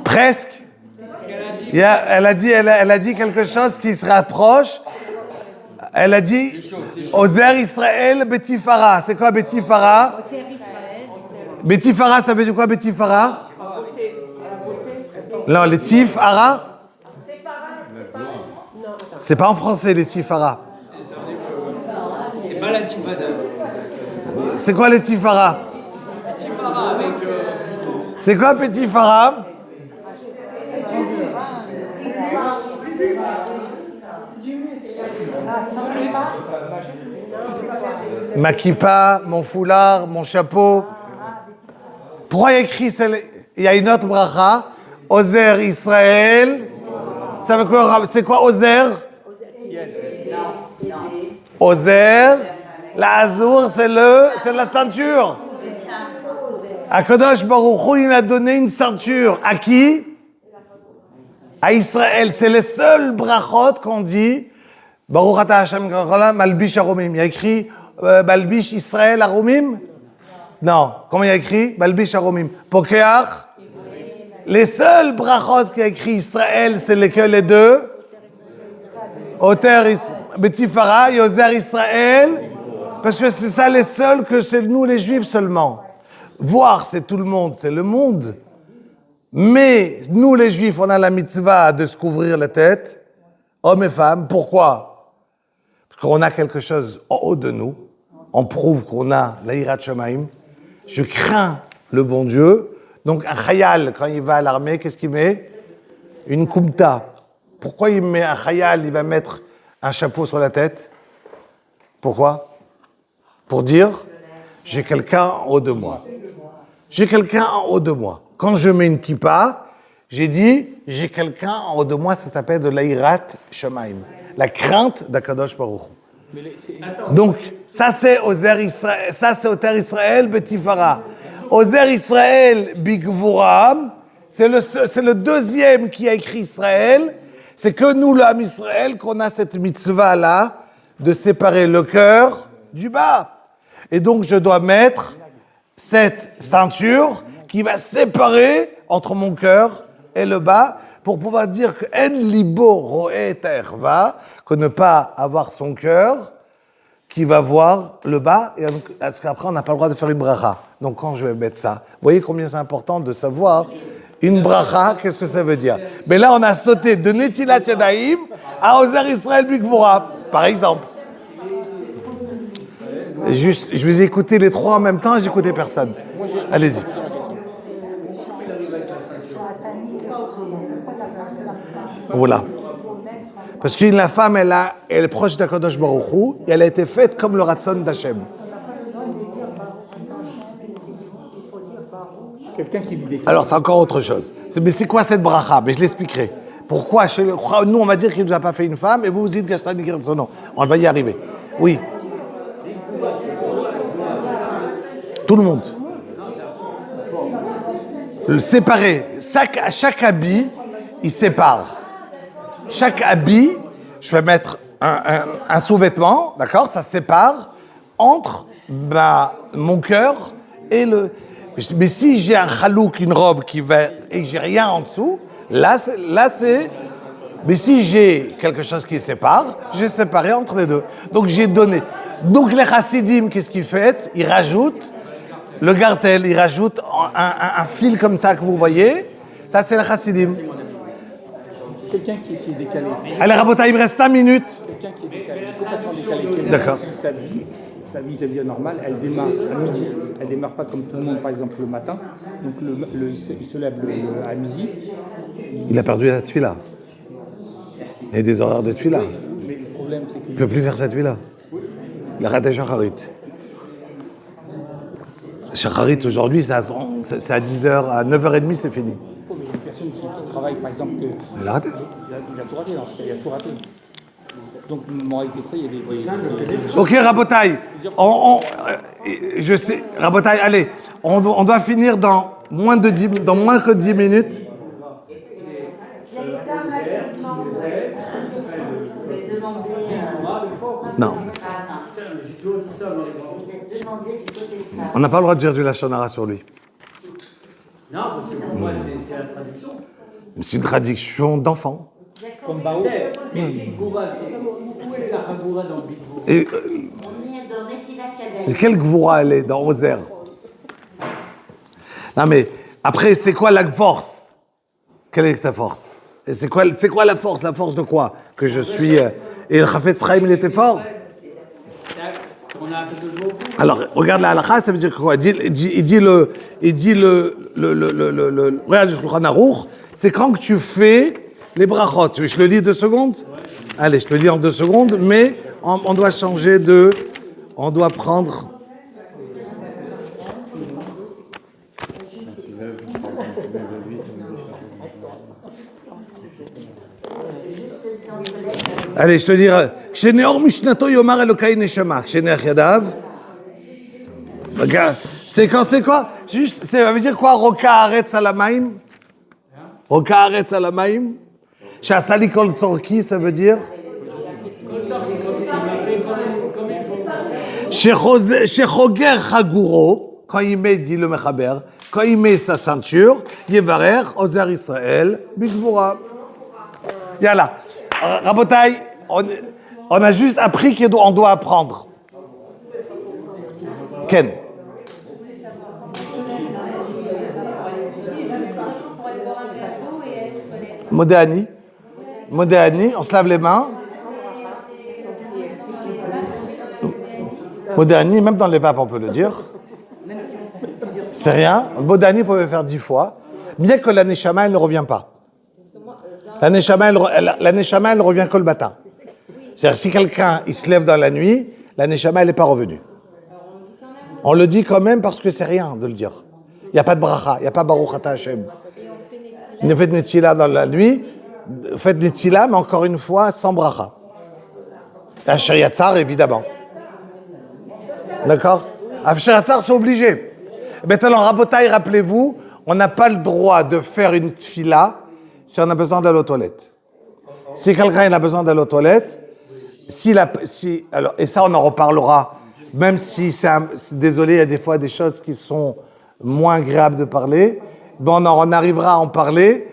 [SPEAKER 1] Presque. Elle a dit quelque chose qui se rapproche. Elle a dit Ozer Israël Betifara. C'est quoi Betifara? Betifara, ça veut dire quoi Betifara? Non, les Tifara. C'est pas en français les Tifara.
[SPEAKER 6] C'est pas la tifada.
[SPEAKER 1] C'est quoi les Tifara?
[SPEAKER 6] Tifara avec.
[SPEAKER 1] C'est quoi Petit Farah? Ma kippa, mon foulard, mon chapeau. Pourquoi il y a écrit, il y a une autre bracha, Ozer Israël. Ça veut quoi? C'est quoi Ozer? Ozer, la Azur, c'est la ceinture. Akadosh Baruch Hu, il a donné une ceinture. À qui? À Israël. C'est les seuls brachot qu'on dit. Baruch Ata Hashem Malbish Aromim. Il y a écrit Malbish Israël Aromim? Non. Comment il y a écrit? Malbish Aromim. Pokeach. Les seuls brachot qui a écrit Israël, c'est lesquels les deux? Oter Betifara et Ozer Israël. Parce que c'est ça les seuls que c'est nous les Juifs seulement. Voir, c'est tout le monde, c'est le monde. Mais nous, les Juifs, on a la mitzvah de se couvrir la tête, hommes et femmes. Pourquoi? Parce qu'on a quelque chose en haut de nous. On prouve qu'on a la Hirat Shamaim. Je crains le bon Dieu. Donc, un chayal, quand il va à l'armée, qu'est-ce qu'il met? Une kumta. Pourquoi il met un chayal, il va mettre un chapeau sur la tête? Pourquoi? Pour dire, j'ai quelqu'un en haut de moi. J'ai quelqu'un en haut de moi. Quand je mets une kippa, j'ai dit, j'ai quelqu'un en haut de moi, ça s'appelle de l'Airat Shamaim. La crainte d'Akadosh Baruch Hu. Donc, ça c'est Ozer Israël, ça c'est Oter Israël Betifara. Ozer Israël Bigvuram, c'est le deuxième qui a écrit Israël. C'est que nous, l'âme Israël, qu'on a cette mitzvah-là de séparer le cœur du bas. Et donc, je dois mettre cette ceinture qui va séparer entre mon cœur et le bas pour pouvoir dire que en libo ro'eh terva, que ne pas avoir son cœur qui va voir le bas, et parce qu'après on n'a pas le droit de faire une bracha. Donc quand je vais mettre ça, vous voyez combien c'est important de savoir une bracha, qu'est-ce que ça veut dire? Mais là on a sauté de Netilat Yadayim à Ozer Israël Bigvura, par exemple. Juste, je vous ai écouté les trois en même temps, j'écoutais personne. Allez-y. Voilà. Parce que la femme, elle est proche d'Akadosh Baruch Hu, et elle a été faite comme le Ratzon d'Hachem. Alors, c'est encore autre chose. Mais c'est quoi cette bracha? Mais je l'expliquerai. Pourquoi nous, on va dire qu'il ne nous a pas fait une femme, et vous dites Gashtan Nikirat son nom. On va y arriver. Oui. Tout le monde. Le séparer. Chaque habit, il sépare. Chaque habit, je vais mettre un sous-vêtement, d'accord? Ça sépare entre mon cœur et le... Mais si j'ai un chalouk, une robe qui va... et j'ai rien en dessous, là c'est... Mais si j'ai quelque chose qui sépare, j'ai séparé entre les deux. Donc j'ai donné. Donc les chassidim, qu'est-ce qu'ils font? Ils rajoutent le gartel, ils rajoutent un fil comme ça que vous voyez. Ça c'est le chassidim.
[SPEAKER 8] Quelqu'un qui est décalé.
[SPEAKER 1] Allez, Rabota, il me reste 5 minutes.
[SPEAKER 8] Quelqu'un qui est décalé, complètement décalé.
[SPEAKER 1] D'accord.
[SPEAKER 8] Sa vie normale, elle démarre à midi. Elle démarre pas comme tout le monde, par exemple, le matin. Donc il se lève à midi.
[SPEAKER 1] Il a perdu la tefila. Il y a des horaires de tefila.
[SPEAKER 8] Mais le problème, c'est que...
[SPEAKER 1] Il ne peut plus faire cette tefila. Il a raté Shacharit. Shacharit, aujourd'hui, c'est à 10h, à 9h30, c'est fini.
[SPEAKER 8] Oh, mais il y a une personne qui travaille, par exemple,
[SPEAKER 1] Il a raté.
[SPEAKER 8] il a tout raté dans ce cas, il a tout raté. Donc, moralité près, il y a des...
[SPEAKER 1] Ok, Rabotaï, je sais, Rabotaï, allez, on doit finir dans moins que 10 minutes. Non. On n'a pas le droit de dire du Lachonara sur lui.
[SPEAKER 6] Non, parce que pour moi, c'est la traduction.
[SPEAKER 1] C'est une traduction d'enfant.
[SPEAKER 8] Comme Bao.
[SPEAKER 6] Mais Gvoura, où est la Chagoura dans le Big
[SPEAKER 1] Et
[SPEAKER 7] On est dans Netilat Yadayim.
[SPEAKER 1] quelle Gvoura elle est dans Ozer? Non mais, après, c'est quoi la force? Quelle est ta force? Et c'est quoi la force? La force de quoi? Que je suis... Et le Chafetz Chaim, il était fort?
[SPEAKER 6] On a un peu de mots.
[SPEAKER 1] Alors, regarde la halakha, ça veut dire quoi? Il dit le regarde le Shulchan Aruch, c'est quand que tu fais les brachot. Je le lis 2 secondes? Allez, je te le lis en 2 secondes, mais on doit changer de... On doit prendre... Allez, je te dirai. Ksheneor Mishnato Yomar Elokai Neshama. Ksheneach Yadav. Regarde, c'est quoi? Juste, ça veut dire quoi? Roka Haaretz Alamaim? Roka Haaretz Alamaim? Shasali Kol Tzorki, ça veut dire? Shechoger Chaguro, quand il met, dit le Mechaber, quand il met sa ceinture, Yevarer, Ozer Israël, Bigvura. Yalla. Rabotai, on a juste appris qu'on doit apprendre. Ken. Modéani. Modéani, on se lave les mains. Modéani, même dans les vapes, on peut le dire. C'est rien. Modéani, on peut le faire 10 fois. Bien que la Neshama, elle ne revient pas. La Neshama, elle revient que le matin. C'est-à-dire, si quelqu'un, il se lève dans la nuit, la Neshama, elle n'est pas revenue. On le dit quand même parce que c'est rien de le dire. Il n'y a pas de bracha, il n'y a pas Baruch Ata Hashem. Ne faites Netila dans la nuit, faites Netila, mais encore une fois, sans bracha. Asher Yatzar, évidemment. D'accord? Asher Yatzar, c'est obligé. Maintenant, Rabotai, rappelez-vous, on n'a pas le droit de faire une tfila si on a besoin d'aller aux toilettes. Si quelqu'un a besoin d'aller aux toilettes, alors, et ça on en reparlera, même si désolé, il y a des fois des choses qui sont moins agréables de parler, on arrivera à en parler.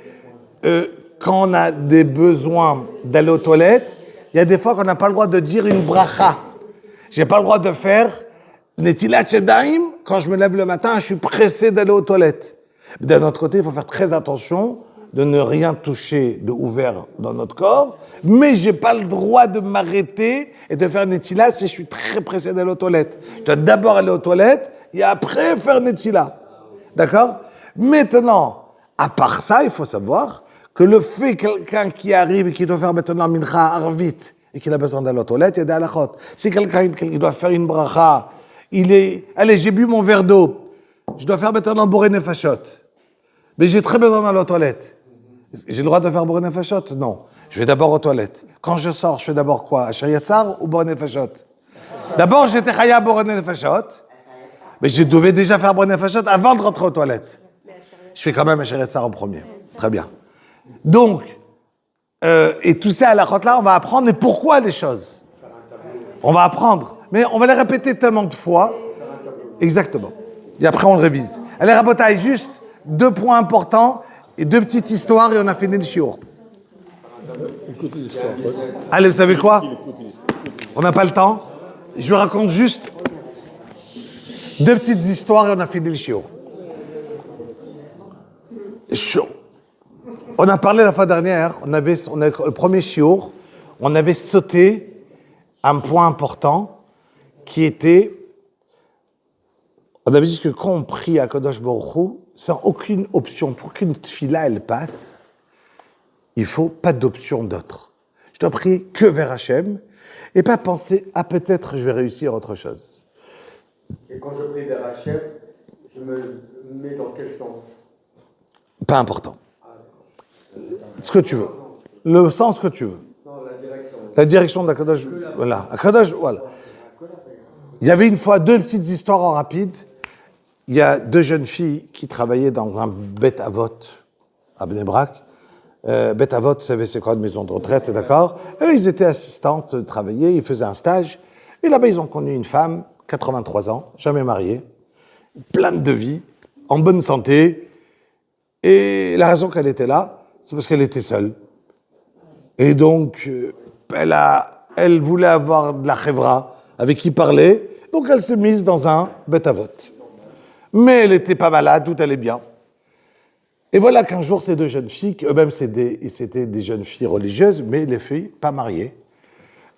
[SPEAKER 1] Quand on a des besoins d'aller aux toilettes, il y a des fois qu'on n'a pas le droit de dire une bracha. J'ai pas le droit de faire Netilat Yadayim. Quand je me lève le matin, je suis pressé d'aller aux toilettes. D'un autre côté, il faut faire très attention de ne rien toucher de ouvert dans notre corps, mais j'ai pas le droit de m'arrêter et de faire Netila si je suis très pressé d'aller aux toilettes. Je dois d'abord aller aux toilettes et après faire Netila. D'accord? Maintenant, à part ça, il faut savoir que le fait quelqu'un qui arrive et qui doit faire maintenant Mincha Arvit et qu'il a besoin d'aller aux toilettes, il y a des halachot. Si quelqu'un qui doit faire une bracha, allez, j'ai bu mon verre d'eau, je dois faire maintenant Boré Nefashot, mais j'ai très besoin d'aller aux toilettes. J'ai le droit de faire Boré Nefashot? Non. Je vais d'abord aux toilettes. Quand je sors, je fais d'abord quoi? Asher Yatzar ou Boré Nefashot? D'abord, j'étais Chaya Boré Nefashot, mais je devais déjà faire Boré Nefashot avant de rentrer aux toilettes. Je fais quand même Asher Yatzar en premier. Très bien. Donc, et tout ça à la chôte là, on va apprendre. Et pourquoi les choses? On va apprendre. Mais on va les répéter tellement de fois. Exactement. Et après, on le révise. Allez, Rabotai, juste 2 points importants et 2 petites histoires et on a fini le shiur.
[SPEAKER 3] Écoutez l'histoire.
[SPEAKER 1] Allez, vous savez quoi? On n'a pas le temps. Je vous raconte juste 2 petites histoires et on a fini le shiur. On a parlé la fois dernière, on avait le premier shiur, on avait sauté un point important qui était, on avait dit que quand on prie à Kadosh Baruch Hu, sans aucune option, pour qu'une tfila elle passe, il faut pas d'option d'autre. Je dois prier que vers Hachem et pas penser, ah peut-être je vais réussir autre chose.
[SPEAKER 2] Et quand je prie vers Hachem, Je me mets dans quel sens?
[SPEAKER 1] Pas important. Ce que tu veux. Le sens que tu veux.
[SPEAKER 2] Non, la direction.
[SPEAKER 1] La direction d'Akadosh. Voilà. Akadosh, voilà. Il y avait une fois deux petites histoires en rapide. Il y a deux jeunes filles qui travaillaient dans un Bet Avot à Bnei Brak. Bet Avot, vous savez, c'est quoi, une maison de retraite, d'accord? Eux, ils étaient assistantes, travaillaient, ils faisaient un stage. Et là-bas, ils ont connu une femme, 83 ans, jamais mariée, pleine de vie, en bonne santé. Et la raison qu'elle était là, c'est parce qu'elle était seule. Et donc, elle voulait avoir de la chevra avec qui parler, donc elle s'est mise dans un Bet Avot. Mais elle n'était pas malade, tout allait bien. Et voilà qu'un jour, ces deux jeunes filles, eux-mêmes c'était des jeunes filles religieuses, mais les filles pas mariées.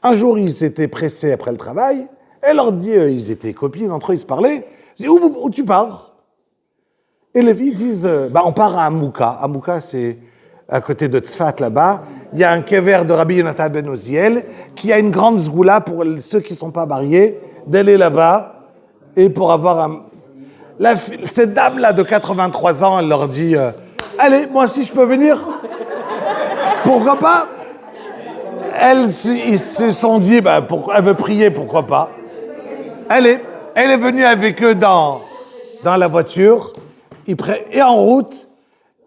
[SPEAKER 1] Un jour, ils s'étaient pressés après le travail, elle leur dit, ils étaient copines, entre eux, ils se parlaient. Je dis, où tu pars? Et les filles disent, on part à Amouka. Amouka, c'est à côté de Tzfat, là-bas. Il y a un kever de Rabbi Yonatan ben Oziel qui a une grande zgoula pour ceux qui ne sont pas mariés, d'aller là-bas et pour avoir un... Cette dame-là de 83 ans, elle leur dit, allez, moi aussi je peux venir? Pourquoi pas? Ils se sont dit, elle veut prier, pourquoi pas? Allez, elle est venue avec eux dans la voiture, et en route,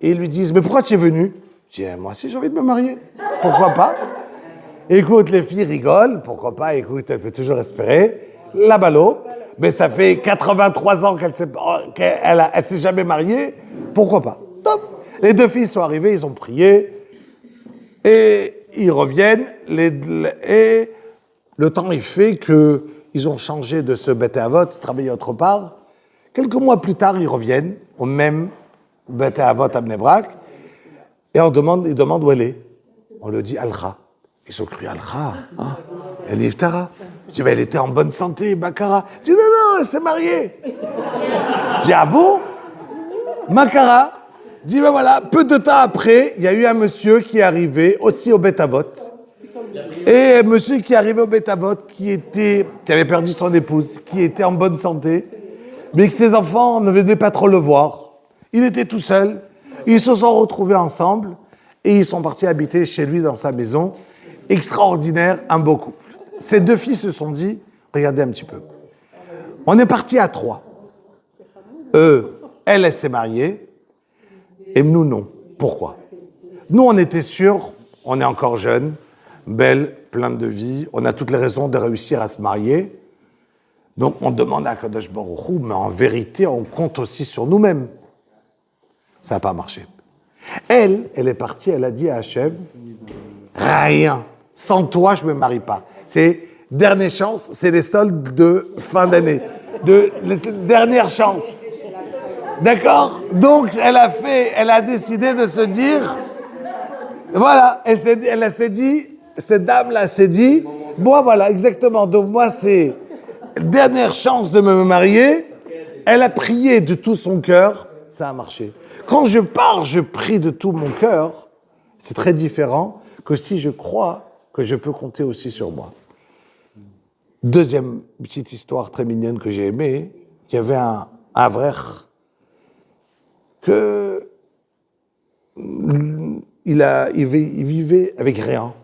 [SPEAKER 1] et ils lui disent, mais pourquoi tu es venu? Je dis, moi aussi j'ai envie de me marier, pourquoi pas? Écoute, les filles rigolent, pourquoi pas, écoute, elle peut toujours espérer. La ballot, mais ça fait 83 ans qu'elle s'est jamais mariée, pourquoi pas? Top. Les deux filles sont arrivées, ils ont prié, et ils reviennent, et le temps il fait qu'ils ont changé de ce Bet Avot, travailler autre part. Quelques mois plus tard, ils reviennent au même Bet Avot à Bnei Brak, et ils demandent où elle est. On lui dit Alcha. Ils ont cru Alcha, hein? Elle est Iftara. Je dis, elle était en bonne santé, Makara. Je dis, non, elle s'est mariée. Je dis, ah bon? Makara. Je dis, voilà, peu de temps après, il y a eu un monsieur qui est arrivé aussi au Bet Avot. Et un monsieur qui est arrivé au Bet Avot, qui avait perdu son épouse, qui était en bonne santé, mais que ses enfants ne venaient pas trop le voir. Il était tout seul. Ils se sont retrouvés ensemble et ils sont partis habiter chez lui dans sa maison. Extraordinaire, un beau couple. Ces deux filles se sont dit, regardez un petit peu, on est partis à 3. Elle s'est mariée, et nous, non. Pourquoi? Nous, on était sûrs, on est encore jeunes, belles, pleines de vie, on a toutes les raisons de réussir à se marier. Donc, on demande à Kadosh Baruch Hu, mais en vérité, on compte aussi sur nous-mêmes. Ça n'a pas marché. Elle est partie, elle a dit à Hachem, rien. Sans toi, je ne me marie pas. C'est dernière chance, c'est les soldes de fin d'année. Dernière chance. D'accord? Donc, elle a décidé de se dire, voilà, elle s'est dit, cette dame-là s'est dit, moi, voilà, exactement, donc moi, c'est dernière chance de me marier. Elle a prié de tout son cœur, ça a marché. Quand je pars, je prie de tout mon cœur, c'est très différent que si je crois que je peux compter aussi sur moi. Deuxième petite histoire très mignonne que j'ai aimée, il y avait un avrech que il vivait avec rien.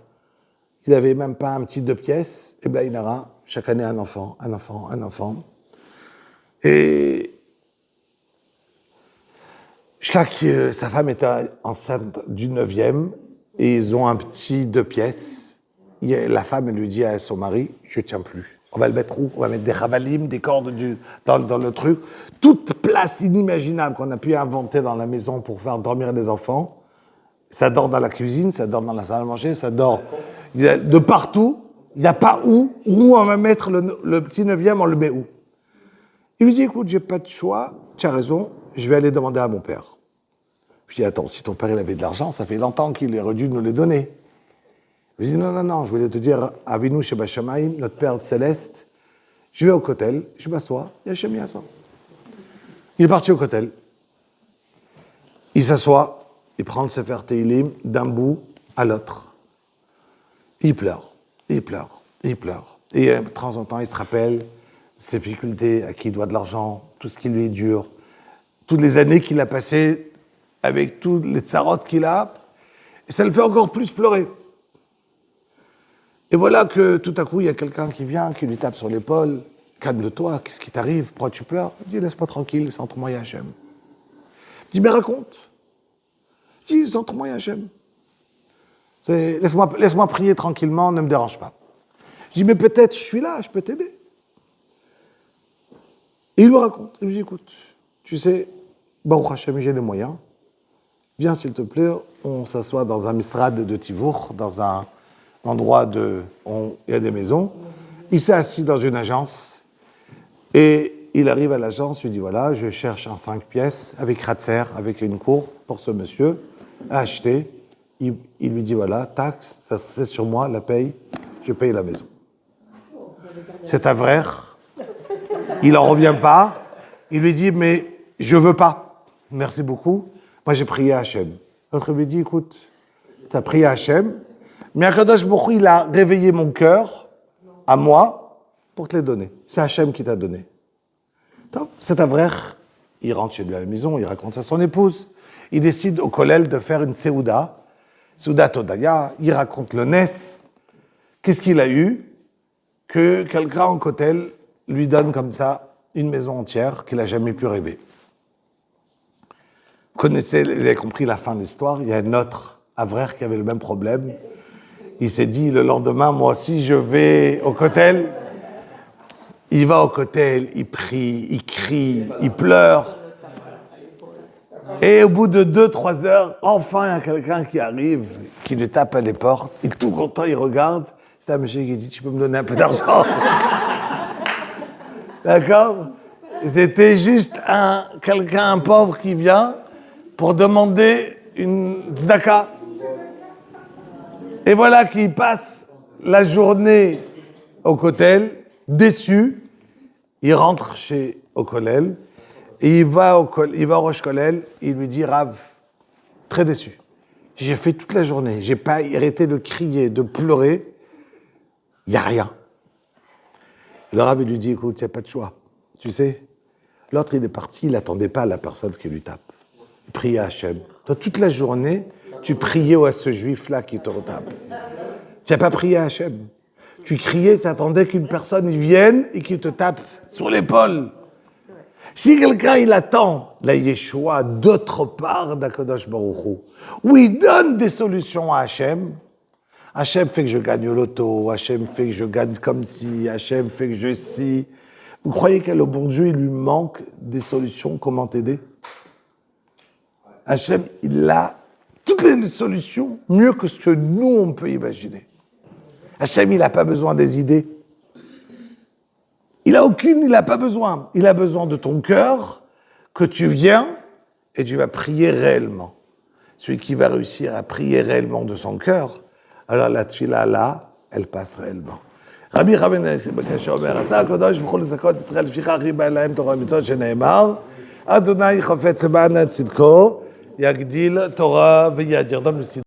[SPEAKER 1] Il n'avait même pas un petit 2 pièces, et il aura chaque année un enfant. Et jusqu'à que sa femme était enceinte du 9e, et ils ont un petit 2 pièces. La femme lui dit à son mari, je tiens plus. On va le mettre où? On va mettre des ravalim, des cordes dans le truc. Toute place inimaginable qu'on a pu inventer dans la maison pour faire dormir les enfants. Ça dort dans la cuisine, ça dort dans la salle à manger, ça dort de partout. Il n'y a pas où on va mettre le petit 9e, on le met où? Il lui dit, écoute, j'ai pas de choix, tu as raison, je vais aller demander à mon père. Je dis, attends, si ton père il avait de l'argent, ça fait longtemps qu'il aurait dû nous les donner. Je dis, non, je voulais te dire, Avinu Sheba Shamayim, notre Père Céleste, je vais au kotel, je m'assois, et Hachem y assoit. Il est parti au kotel. Il s'assoit, il prend le Sefer Teilim d'un bout à l'autre. Il pleure. Et de temps en temps, il se rappelle ses difficultés, à qui il doit de l'argent, tout ce qui lui est dur, toutes les années qu'il a passées avec toutes les tsarotes qu'il a, et ça le fait encore plus pleurer. Et voilà que tout à coup, il y a quelqu'un qui vient, qui lui tape sur l'épaule. Calme-toi, qu'est-ce qui t'arrive? Pourquoi tu pleures? Il dit, laisse-moi tranquille, c'est entre moi et Hachem. Il dit, mais raconte. Il dit, c'est entre moi et Hachem. Laisse-moi prier tranquillement, ne me dérange pas. Je dis, mais peut-être je suis là, je peux t'aider. Et il lui raconte, il lui dit, écoute, tu sais, Baruch Hashem, j'ai les moyens. Viens, s'il te plaît, on s'assoit dans un misrad de Tivour, dans un endroit où il y a des maisons. Il s'est assis dans une agence et il arrive à l'agence, il lui dit, voilà, je cherche un 5 pièces avec Ratzer, avec une cour pour ce monsieur à acheter. Il lui dit, voilà, taxe, ça c'est sur moi, la paye, je paye la maison. C'est un vrai. Il n'en revient pas. Il lui dit, mais je veux pas. Merci beaucoup. Moi, j'ai prié à Hachem. L'autre lui dit, écoute, tu as prié à Hachem, mais Akadosh Baruch Hu, il a réveillé mon cœur à moi pour te les donner. C'est Hachem qui t'a donné. C'est un vrai. Il rentre chez lui à la maison, il raconte à son épouse. Il décide au kollel de faire une Seouda. Seouda Todaya, il raconte le Nes. Qu'est-ce qu'il a eu? Que quelqu'un en kotel lui donne comme ça une maison entière qu'il n'a jamais pu rêver. Vous avez compris la fin de l'histoire. Il y a un autre Avrer qui avait le même problème. Il s'est dit, le lendemain, moi aussi, je vais au kotel. Il va au kotel, il prie, il crie, il pleure. Et au bout de 2-3 heures, enfin, il y a quelqu'un qui arrive, qui lui tape à les portes. Il est tout content, il regarde. C'est un monsieur qui dit, tu peux me donner un peu d'argent? D'accord? C'était juste un pauvre qui vient pour demander une tzedaka. Et voilà qu'il passe la journée au kotel, déçu. Il rentre au kollel, et il va au Rosh Kollel, il lui dit, Rav, très déçu. J'ai fait toute la journée, j'ai pas arrêté de crier, de pleurer, il n'y a rien. Le Rav lui dit, écoute, il n'y a pas de choix. Tu sais, l'autre il est parti, il n'attendait pas la personne qui lui tape. Il priait à Hachem. Toi, toute la journée, tu priais à ce juif-là qui te retape. Tu n'as pas prié à Hachem. Tu criais, tu attendais qu'une personne vienne et qui te tape sur l'épaule. Si quelqu'un, il attend la Yeshua d'autre part d'Akadosh Baruch Hu, où il donne des solutions à Hachem, Hachem fait que je gagne au loto, Hachem fait que je gagne comme si, Hachem fait que je si. Vous croyez qu'à le bon Dieu, il lui manque des solutions, comment t'aider? Hachem, il a toutes les solutions, mieux que ce que nous, on peut imaginer. Hachem, il n'a pas besoin des idées. Il n'a pas besoin. Il a besoin de ton cœur, que tu viens et tu vas prier réellement. Celui qui va réussir à prier réellement de son cœur, alors la tfila là, elle passe réellement. Rabbi Rabbeinu Bakash Omer, Atza HaKadosh Baruch Hu lezakot Yisrael lפיכך ריבה להם תורה ומצוות שנאמר, אדוני חפץ למען צדקו, יגדיל תורה ויאדיר.